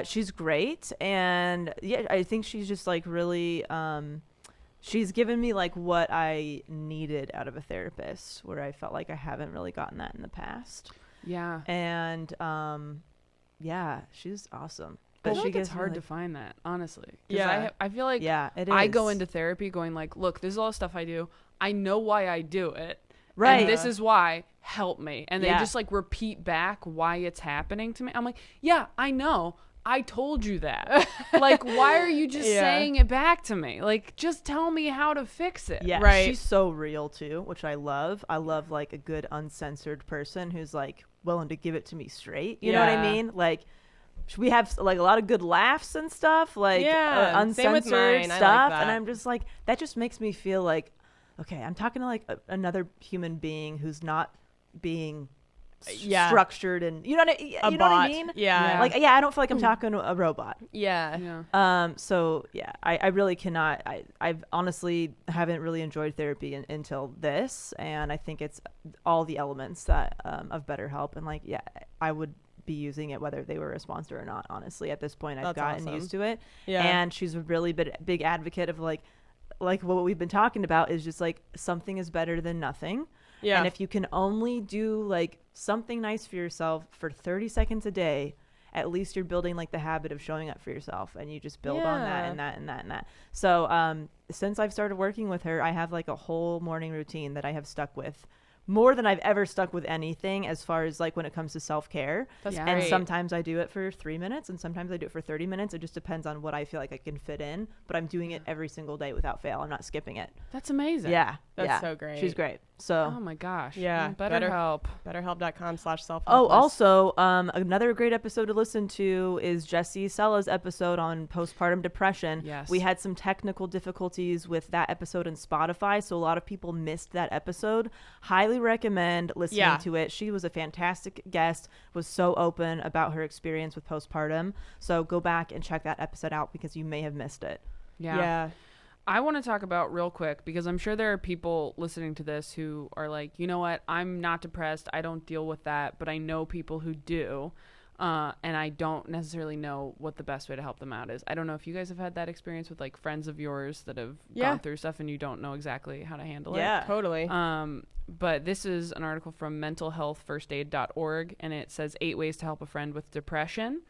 She's great, and I think she's just like really she's given me like what I needed out of a therapist, where I felt like I haven't really gotten that in the past. Yeah. And she's awesome. But I feel like it's hard to find that, honestly. Yeah. I feel like I go into therapy going like, look, this is all the stuff I do. I know why I do it. Right. And this is why. Help me. And they just like repeat back why it's happening to me. I'm like, yeah, I know. I told you that. Like, why are you just saying it back to me? Like, just tell me how to fix it. Yeah, right. She's so real too, which I love. I love like a good uncensored person who's like willing to give it to me straight. You know what I mean? Like, we have like a lot of good laughs and stuff, like uncensored stuff, and I'm just like, that just makes me feel like, okay, I'm talking to like another human being who's not being structured, and you know what I mean? Like, I don't feel like I'm talking to a robot. So I really cannot. I've honestly haven't really enjoyed therapy until this, and I think it's all the elements that of BetterHelp, and like I would be using it whether they were a sponsor or not. Honestly, at this point, I've gotten used to it. And she's a really big advocate of like what we've been talking about is just like something is better than nothing. And if you can only do like something nice for yourself for 30 seconds a day, at least you're building like the habit of showing up for yourself, and you just build on that and that and that and that. So since I've started working with her, I have like a whole morning routine that I have stuck with more than I've ever stuck with anything, as far as like when it comes to self-care. That's and great. Sometimes I do it for 3 minutes, and sometimes I do it for 30 minutes. It just depends on what I feel like I can fit in, but I'm doing it every single day without fail. I'm not skipping it. That's amazing. That's so great. She's great. So oh my gosh. Yeah. BetterHelp. BetterHelp.com/self-helpless. Oh, also, another great episode to listen to is Jesse Sella's episode on postpartum depression. Yes. We had some technical difficulties with that episode in Spotify, so a lot of people missed that episode. Highly recommend listening to it. She was a fantastic guest, was so open about her experience with postpartum. So go back and check that episode out because you may have missed it. Yeah. I want to talk about real quick, because I'm sure there are people listening to this who are like, you know what, I'm not depressed, I don't deal with that, but I know people who do, and I don't necessarily know what the best way to help them out is. I don't know if you guys have had that experience with like friends of yours that have gone through stuff and you don't know exactly how to handle it. Yeah, totally. But this is an article from mentalhealthfirstaid.org, and it says 8 ways to help a friend with depression.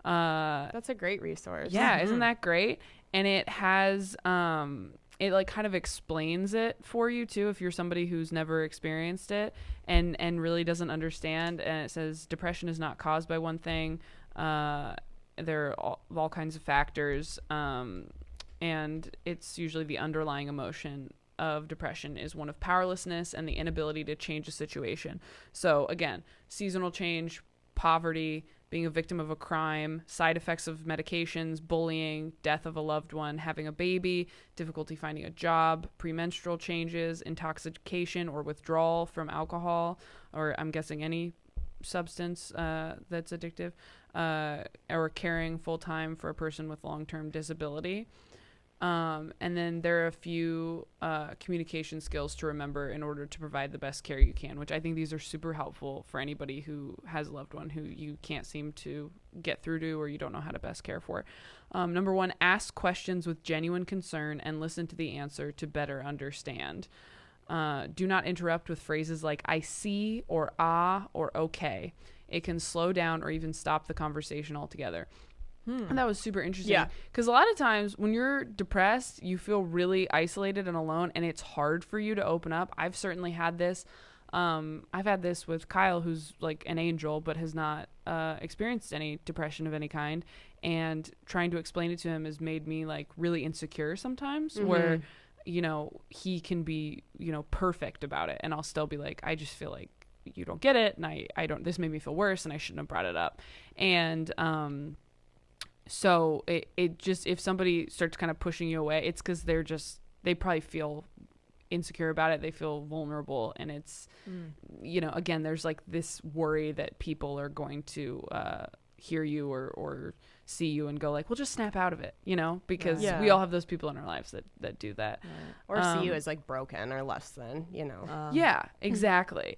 That's a great resource. Yeah, isn't that great? And it has it like kind of explains it for you too, if you're somebody who's never experienced it and really doesn't understand. And it says depression is not caused by one thing. There are all kinds of factors, and it's usually the underlying emotion of depression is one of powerlessness and the inability to change a situation. So again, seasonal change, poverty, being a victim of a crime, side effects of medications, bullying, death of a loved one, having a baby, difficulty finding a job, premenstrual changes, intoxication or withdrawal from alcohol, or I'm guessing any substance that's addictive, or caring full-time for a person with long-term disability. And then there are a few communication skills to remember in order to provide the best care you can, which I think these are super helpful for anybody who has a loved one who you can't seem to get through to or you don't know how to best care for. Number 1, ask questions with genuine concern and listen to the answer to better understand. Do not interrupt with phrases like I see or ah or okay. It can slow down or even stop the conversation altogether. And that was super interesting. Yeah. Because a lot of times when you're depressed, you feel really isolated and alone, and it's hard for you to open up. I've certainly had this. I've had this with Kyle, who's like an angel, but has not experienced any depression of any kind. And trying to explain it to him has made me like really insecure sometimes, where, you know, he can be, you know, perfect about it. And I'll still be like, I just feel like you don't get it. And I don't, this made me feel worse and I shouldn't have brought it up. And, so it just, if somebody starts kind of pushing you away, it's because they probably feel insecure about it. They feel vulnerable. And it's, you know, again, there's like this worry that people are going to hear you or see you and go like, well, just snap out of it, you know, because we all have those people in our lives that do that. Or see you as like broken or less than, you know. Yeah, exactly.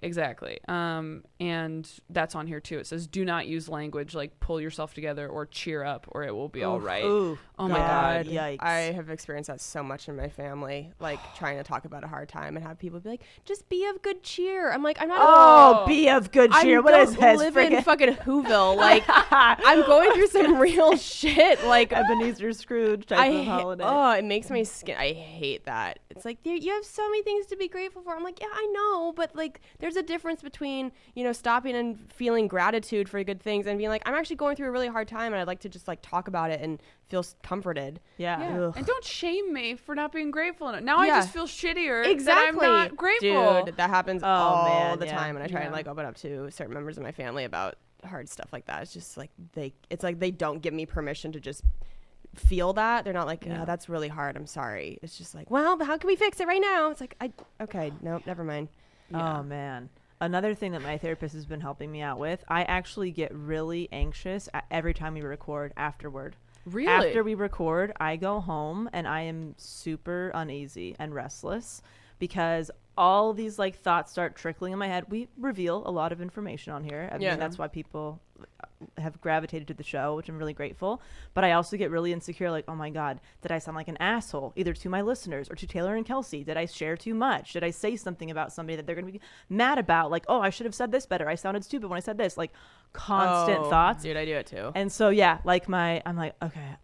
And that's on here too. It says, do not use language like pull yourself together or cheer up or it will be all right. Ooh, oh my God. Yikes. I have experienced that so much in my family, like trying to talk about a hard time and have people be like, just be of good cheer. I'm like, I'm not. Be of good cheer. What is this? I live in fucking Whoville. Like, I'm going through some real shit. Like Ebenezer Scrooge type of holiday. Oh, it makes my skin. I hate that. It's like you have so many things to be grateful for. I'm like, yeah, I know, but like, there's a difference between stopping and feeling gratitude for good things and being like, I'm actually going through a really hard time, and I'd like to just like talk about it and feel comforted. Yeah. And don't shame me for not being grateful enough. Now I just feel shittier that I'm not grateful. Dude, that happens all the time when I try and like open up to certain members of my family about hard stuff like that. It's just like they don't give me permission to just feel that. They're not like, that's really hard, I'm sorry. It's just like, well, how can we fix it right now? It's like, okay, nope, never mind. Oh man. Another thing that my therapist has been helping me out with, I actually get really anxious every time we record afterward. Really? After we record, I go home and I am super uneasy and restless because all these like thoughts start trickling in my head. We reveal a lot of information on here. I mean, that's why people have gravitated to the show, which I'm really grateful. But I also get really insecure, like, oh my God, did I sound like an asshole, either to my listeners or to Taylor and Kelsey? Did I share too much? Did I say something about somebody that they're going to be mad about? Like, oh, I should have said this better. I sounded stupid when I said this. Like, constant thoughts. Dude, I do it too. And so, yeah, like I'm like, okay,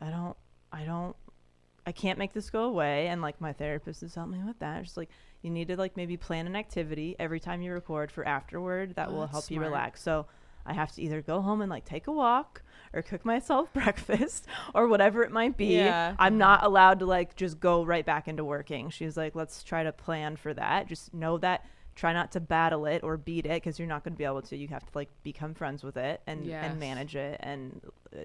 I can't make this go away. And like my therapist has helped me with that. Just like, you need to like maybe plan an activity every time you record for afterward that will help you relax. So I have to either go home and like take a walk or cook myself breakfast or whatever it might be. Yeah. I'm not allowed to like just go right back into working. She's like, let's try to plan for that. Just know that, try not to battle it or beat it, because you're not going to be able to. You have to like become friends with it and manage it and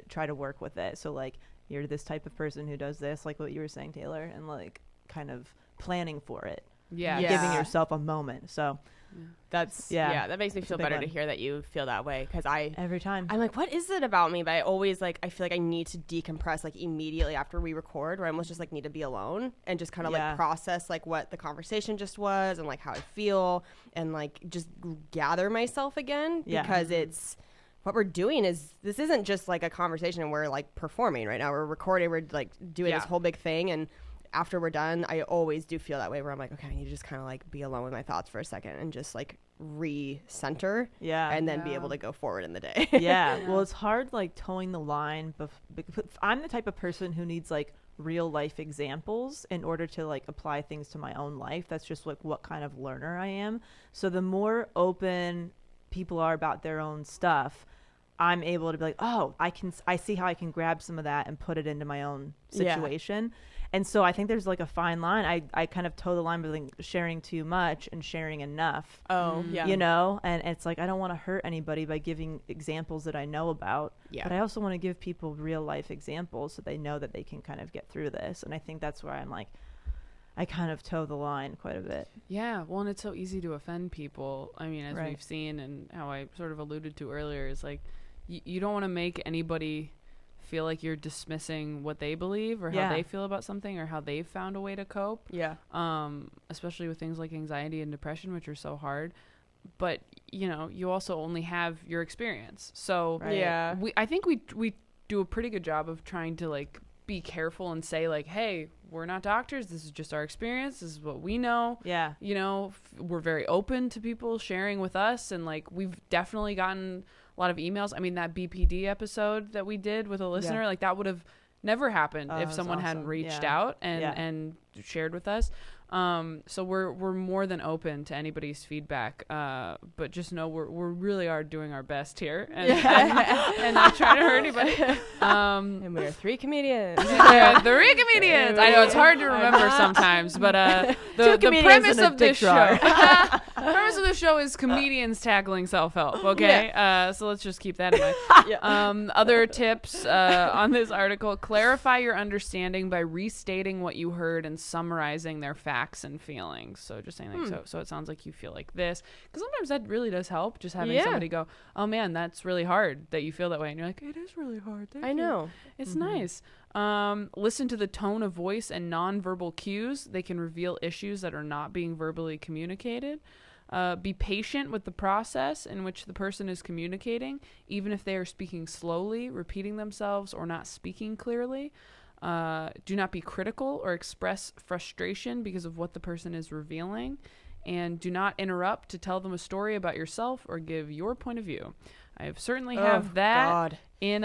try to work with it. So like, you're this type of person who does this, like what you were saying, Taylor, and like kind of planning for it. Giving yourself a moment. So that's that makes me feel better to hear that you feel that way, because every time I'm like, what is it about me? But I always like, I feel like I need to decompress like immediately after we record, where I almost just like need to be alone and just kind of like process like what the conversation just was and like how I feel and like just gather myself again, because it's what we're doing is, this isn't just like a conversation and we're like performing right now. We're recording, we're like doing this whole big thing, and after we're done, I always do feel that way, where I'm like, okay, I need to just kind of like be alone with my thoughts for a second and just like recenter and then be able to go forward in the day. Well, it's hard like towing the line, because I'm the type of person who needs like real life examples in order to like apply things to my own life. That's just like what kind of learner I am. So the more open people are about their own stuff, I'm able to be like, oh, I see how I can grab some of that and put it into my own situation. And so I think there's like a fine line. I kind of toe the line between sharing too much and sharing enough. You know, and it's like, I don't want to hurt anybody by giving examples that I know about. But I also want to give people real life examples so they know that they can kind of get through this. And I think that's where I'm like, I kind of toe the line quite a bit. Yeah, well, and it's so easy to offend people. I mean, as we've seen, and how I sort of alluded to earlier, is like, you don't want to make anybody feel like you're dismissing what they believe or how they feel about something or how they've found a way to cope. Especially with things like anxiety and depression, which are so hard. But, you know, you also only have your experience. So I think we do a pretty good job of trying to like be careful and say like, hey, we're not doctors. This is just our experience. This is what we know. You know, we're very open to people sharing with us. And like, we've definitely gotten a lot of emails. I mean, that BPD episode that we did with a listener, like that would have never happened if someone hadn't reached out and shared with us. So we're more than open to anybody's feedback. But just know we really are doing our best here and not trying to hurt anybody. And we're three comedians. Three comedians. I know it's hard to remember sometimes, but the premise of this show. The premise of the show is comedians tackling self-help. Okay, so let's just keep that in mind. Other tips on this article: clarify your understanding by restating what you heard and summarizing their facts and feelings. So just saying like, so it sounds like you feel like this, because sometimes that really does help. Just having somebody go, oh man, that's really hard that you feel that way, and you're like, it is really hard. Thank you. Know it's nice. Listen to the tone of voice and nonverbal cues. They can reveal issues that are not being verbally communicated. Be patient with the process in which the person is communicating, even if they are speaking slowly, repeating themselves, or not speaking clearly. Do not be critical or express frustration because of what the person is revealing. And do not interrupt to tell them a story about yourself or give your point of view. I have certainly have that. in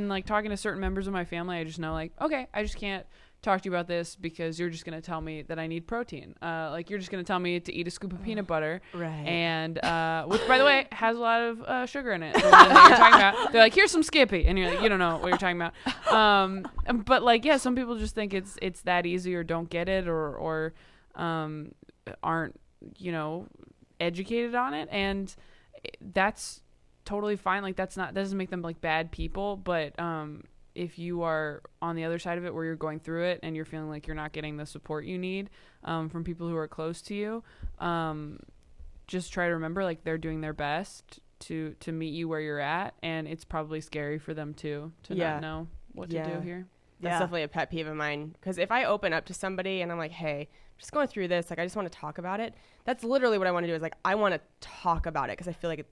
like talking to certain members of my family, I just know like, okay, I just can't talk to you about this because you're just going to tell me that I need protein. Like you're just going to tell me to eat a scoop of peanut butter. Right. And, which by the way, has a lot of sugar in it. The one that you're talking about. They're like, here's some Skippy. And you're like, you don't know what you're talking about. But like, yeah, some people just think it's that easy or don't get it or aren't, educated on it. And that's totally fine. Like that doesn't make them like bad people. But, if you are on the other side of it where you're going through it and you're feeling like you're not getting the support you need from people who are close to you, just try to remember like they're doing their best to meet you where you're at, and it's probably scary for them too to not know what to do here. That's definitely a pet peeve of mine, because if I open up to somebody and I'm like, hey, I'm just going through this, like I just want to talk about it, that's literally what I want to do, is like I want to talk about it, because I feel like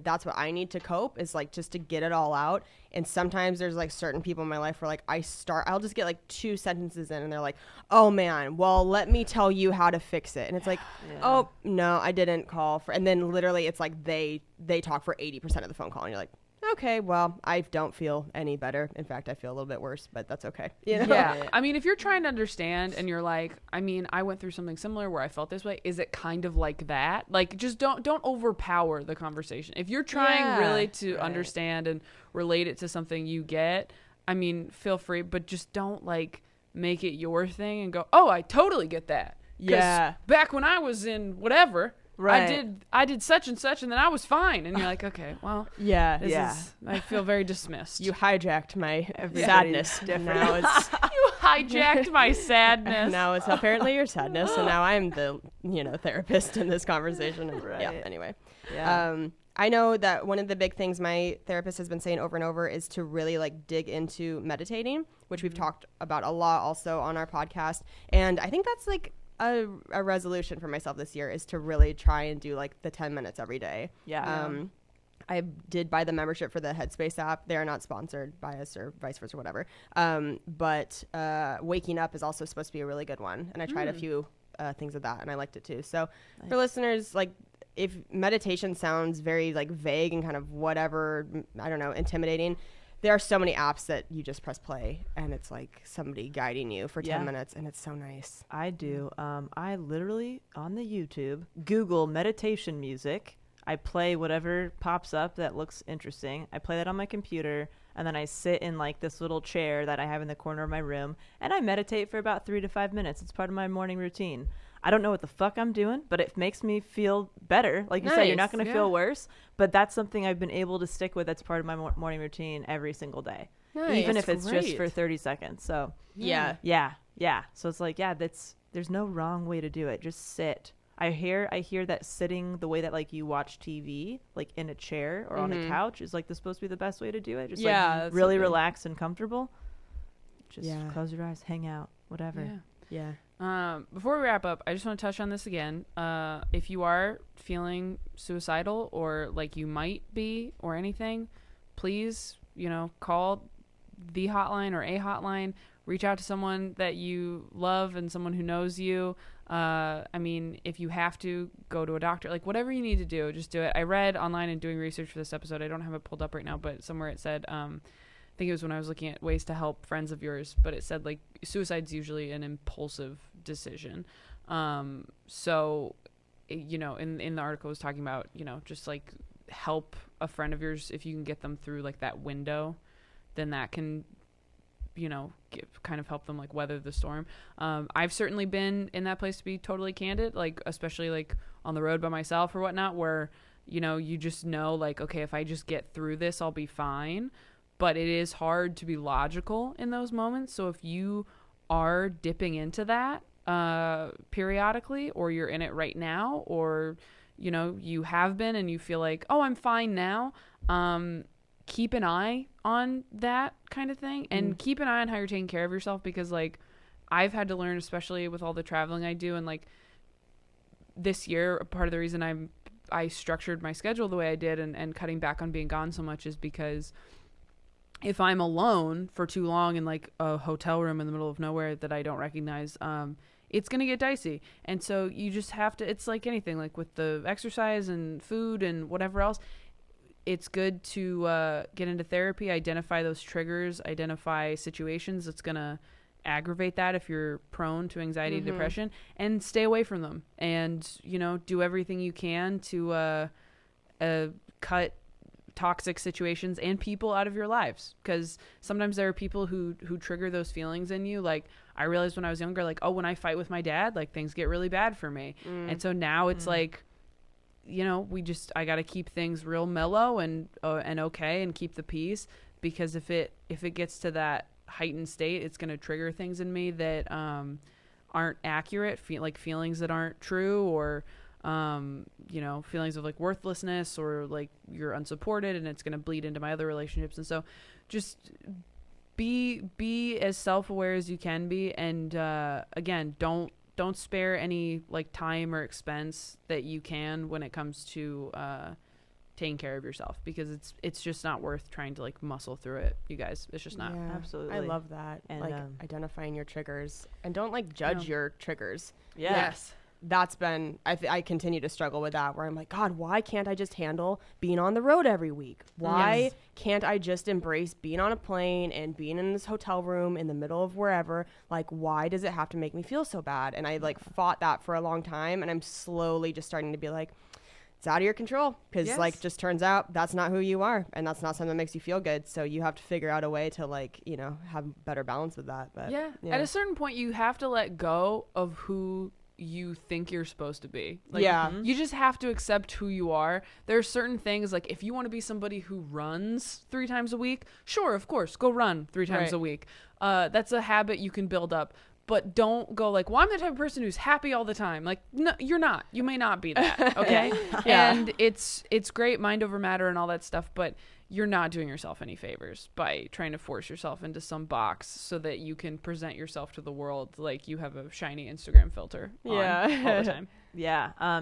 that's what I need to cope, is like just to get it all out. And sometimes there's like certain people in my life where like I'll just get like 2 sentences in and they're like, oh man, well let me tell you how to fix it. And it's like, oh no, I didn't call for, and then literally it's like they talk for 80% of the phone call and you're like, okay, well, I don't feel any better. In fact, I feel a little bit worse, but that's okay. Yeah. I mean, if you're trying to understand and you're like, I mean, I went through something similar where I felt this way. Is it kind of like that? Like, just don't overpower the conversation. If you're trying really to understand and relate it to something you get, I mean, feel free, but just don't like make it your thing and go, oh, I totally get that. Yeah. Back when I was in whatever, I did such and such, and then I was fine. And you're like, okay, well, I feel very dismissed. You hijacked my sadness. Now it's you hijacked my sadness. Now it's apparently your sadness, and now I'm the therapist in this conversation. And, anyway. Yeah. I know that one of the big things my therapist has been saying over and over is to really like dig into meditating, which we've talked about a lot also on our podcast. And I think that's like a resolution for myself this year, is to really try and do like the 10 minutes every day. I did buy the membership for the Headspace app. They are not sponsored by us or vice versa, whatever. But waking up is also supposed to be a really good one. And I tried a few things of that and I liked it too. So for listeners, like if meditation sounds very like vague and kind of whatever, I don't know, intimidating, there are so many apps that you just press play and it's like somebody guiding you for 10 minutes, and it's so nice. I do. I literally on the YouTube Google meditation music. I play whatever pops up that looks interesting. I play that on my computer, and then I sit in like this little chair that I have in the corner of my room, and I meditate for about 3 to 5 minutes. It's part of my morning routine. I don't know what the fuck I'm doing, but it makes me feel better. Like you said, you're not going to feel worse, but that's something I've been able to stick with. That's part of my morning routine every single day, even if it's just for 30 seconds. So yeah. So it's like, there's no wrong way to do it. Just sit. I hear that sitting the way that like you watch TV, like in a chair or on a couch, is like supposed to be the best way to do it. Just like really relaxed and comfortable. Just close your eyes, hang out, whatever. Yeah. Before we wrap up, I just want to touch on this again. If you are feeling suicidal or like you might be or anything, please, call the hotline or a hotline. Reach out to someone that you love and someone who knows you. I mean, if you have to, go to a doctor. Like, whatever you need to do, just do it. I read online and doing research for this episode. I don't have it pulled up right now, but somewhere it said, I think it was when I was looking at ways to help friends of yours, but it said, like, suicide's usually an impulsive decision. So, in the article it was talking about, just, like, help a friend of yours. If you can get them through, like, that window, then that can kind of help them like weather the storm. I've certainly been in that place, to be totally candid, like especially like on the road by myself or whatnot, where you just know like, okay, if I just get through this, I'll be fine. But it is hard to be logical in those moments. So if you are dipping into that periodically, or you're in it right now, or you have been and you feel like, oh, I'm fine now, keep an eye on that kind of thing, and keep an eye on how you're taking care of yourself, because like I've had to learn, especially with all the traveling I do, and like this year, part of the reason I structured my schedule the way I did and cutting back on being gone so much is because if I'm alone for too long in like a hotel room in the middle of nowhere that I don't recognize, it's going to get dicey. And so you just have to, it's like anything, like with the exercise and food and whatever else, it's good to get into therapy, identify those triggers, identify situations that's going to aggravate that if you're prone to anxiety and depression, and stay away from them. And, do everything you can to cut toxic situations and people out of your lives, because sometimes there are people who trigger those feelings in you. Like, I realized when I was younger, like, when I fight with my dad, like, things get really bad for me. And so now it's like, I got to keep things real mellow and okay, and keep the peace, because if it gets to that heightened state, it's going to trigger things in me that aren't accurate, like feelings that aren't true, or feelings of like worthlessness, or like you're unsupported, and it's going to bleed into my other relationships. And so just be as self-aware as you can be. And again, don't spare any like time or expense that you can when it comes to taking care of yourself, because it's just not worth trying to like muscle through it, you guys. It's just not. Absolutely. I love that. And like identifying your triggers, and don't like judge your triggers. Yes. That's been, I continue to struggle with that, where I'm like, God, why can't I just handle being on the road every week? Why can't I just embrace being on a plane and being in this hotel room in the middle of wherever? Like, why does it have to make me feel so bad? And I like fought that for a long time, and I'm slowly just starting to be like, it's out of your control, because like, just turns out that's not who you are, and that's not something that makes you feel good. So you have to figure out a way to like, have better balance with that. But at a certain point, you have to let go of who you think you're supposed to be. Like, you just have to accept who you are. There are certain things, like if you want to be somebody who runs 3 times a week, sure, of course, go run 3 times a week. That's a habit you can build up. But don't go like, well, I'm the type of person who's happy all the time. Like, no, you're not. You may not be that. Okay. And it's great, mind over matter and all that stuff, but you're not doing yourself any favors by trying to force yourself into some box so that you can present yourself to the world like you have a shiny Instagram filter on all the time.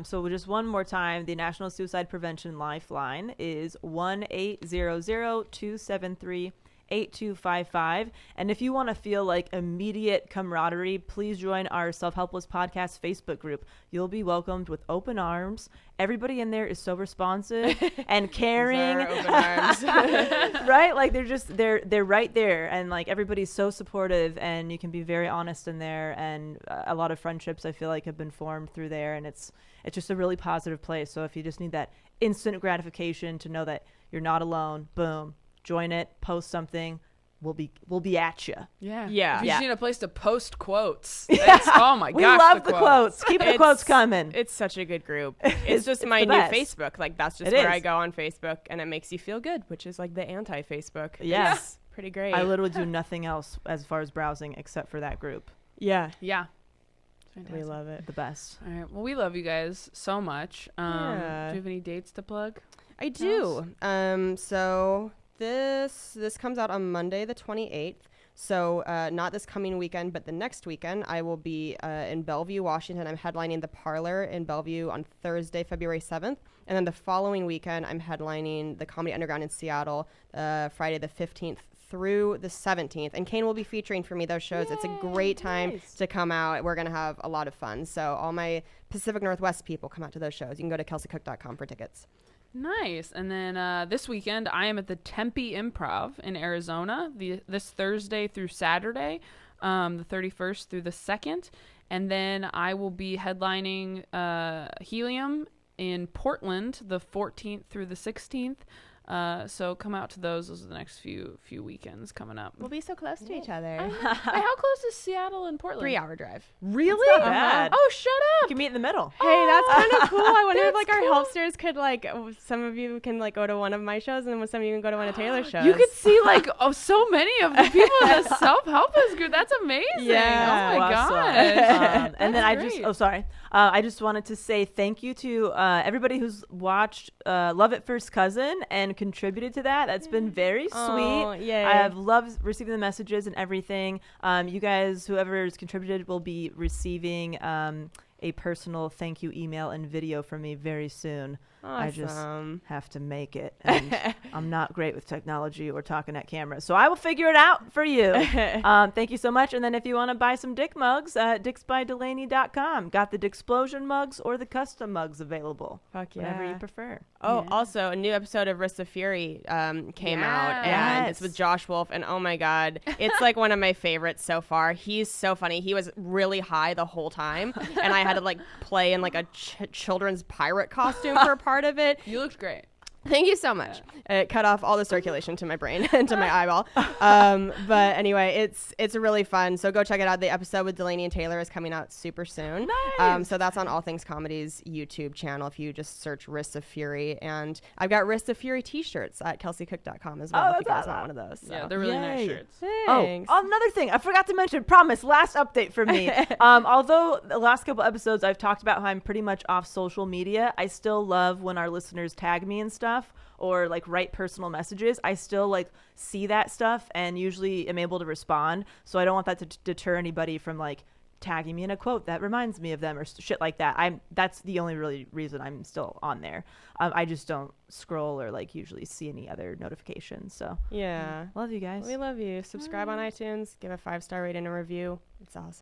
So just one more time, the National Suicide Prevention Lifeline is 1-800-273-8255. And if you want to feel like immediate camaraderie, please join our Self-Helpless podcast Facebook group. You'll be welcomed with open arms. Everybody in there is so responsive and caring. Open arms. Right? Like they're right there, and like everybody's so supportive, and you can be very honest in there, and a lot of friendships I feel like have been formed through there, and it's just a really positive place. So if you just need that instant gratification to know that you're not alone, boom. Join it, post something. We'll be at you. Yeah. Yeah. If you just need a place to post quotes. Oh my gosh. We love the quotes. Keep the quotes coming. It's such a good group. It's just my new Facebook. Like, that's just where I go on Facebook, and it makes you feel good, which is like the anti-Facebook. Yes. Pretty great. I literally do nothing else as far as browsing except for that group. Yeah. We love it. The best. All right. Well, we love you guys so much. Do you have any dates to plug? I do. So this comes out on Monday the 28th. So not this coming weekend, but the next weekend, I will be in Bellevue, Washington. I'm headlining the Parlor in Bellevue on Thursday, February 7th. And then the following weekend, I'm headlining the Comedy Underground in Seattle, Friday the 15th through the 17th. And Kane will be featuring for me those shows. Yay, it's a great time to come out. We're going to have a lot of fun. So all my Pacific Northwest people, come out to those shows. You can go to kelseycook.com for tickets. Nice. And then this weekend, I am at the Tempe Improv in Arizona this Thursday through Saturday, the 31st through the 2nd. And then I will be headlining Helium in Portland the 14th through the 16th. So come out to those. Those are the next few weekends coming up. We'll be so close to each other. How close is Seattle and Portland? 3-hour drive. Really? Not bad. Oh, shut up. You can meet in the middle. Hey, that's kind of cool. I wonder if like our helpsters could like, some of you can like go to one of my shows, and then some of you can go to one of Taylor's shows. You could see like so many of the people in the Self-Helpless group. That's amazing. Yeah. Oh my Awesome. gosh. And then great. I just wanted to say thank you to everybody who's watched Love at First Cousin and contributed to that. That's been very sweet. Yay. I have loved receiving the messages and everything. You guys, whoever has contributed, will be receiving a personal thank you email and video from me very soon. I just Awesome. have to make it. And I'm not great with technology or talking at cameras. So I will figure it out for you. Thank you so much. And then if you want to buy some Dick mugs, dicksbydelaney.com. Got the Dicksplosion mugs or the custom mugs available. Fuck yeah. Whatever you prefer. Oh, also a new episode of Wrists of Fury came out, and it's with Josh Wolf, and oh my god, it's like one of my favorites so far. He's so funny. He was really high the whole time, and I had to like play in like a children's pirate costume for a part of it. You looked great. Thank you so much. It cut off all the circulation to my brain and to my eyeball. But anyway, it's really fun. So go check it out. The episode with Delaney and Taylor is coming out super soon. Nice. So that's on All Things Comedy's YouTube channel if you just search Wrists of Fury. And I've got Wrists of Fury t-shirts at kelseycook.com as well if you guys want one of those. So. Yeah, they're really nice shirts. Thanks. Oh, another thing I forgot to mention. Promise, last update from me. Although the last couple episodes I've talked about how I'm pretty much off social media, I still love when our listeners tag me and stuff or like write personal messages. I still like see that stuff and usually am able to respond. So I don't want that to deter anybody from like tagging me in a quote that reminds me of them or shit like that. That's the only really reason I'm still on there. I just don't scroll or like usually see any other notifications. So yeah, love you guys. We love you. Subscribe on iTunes. Give a 5-star rating and review. It's awesome.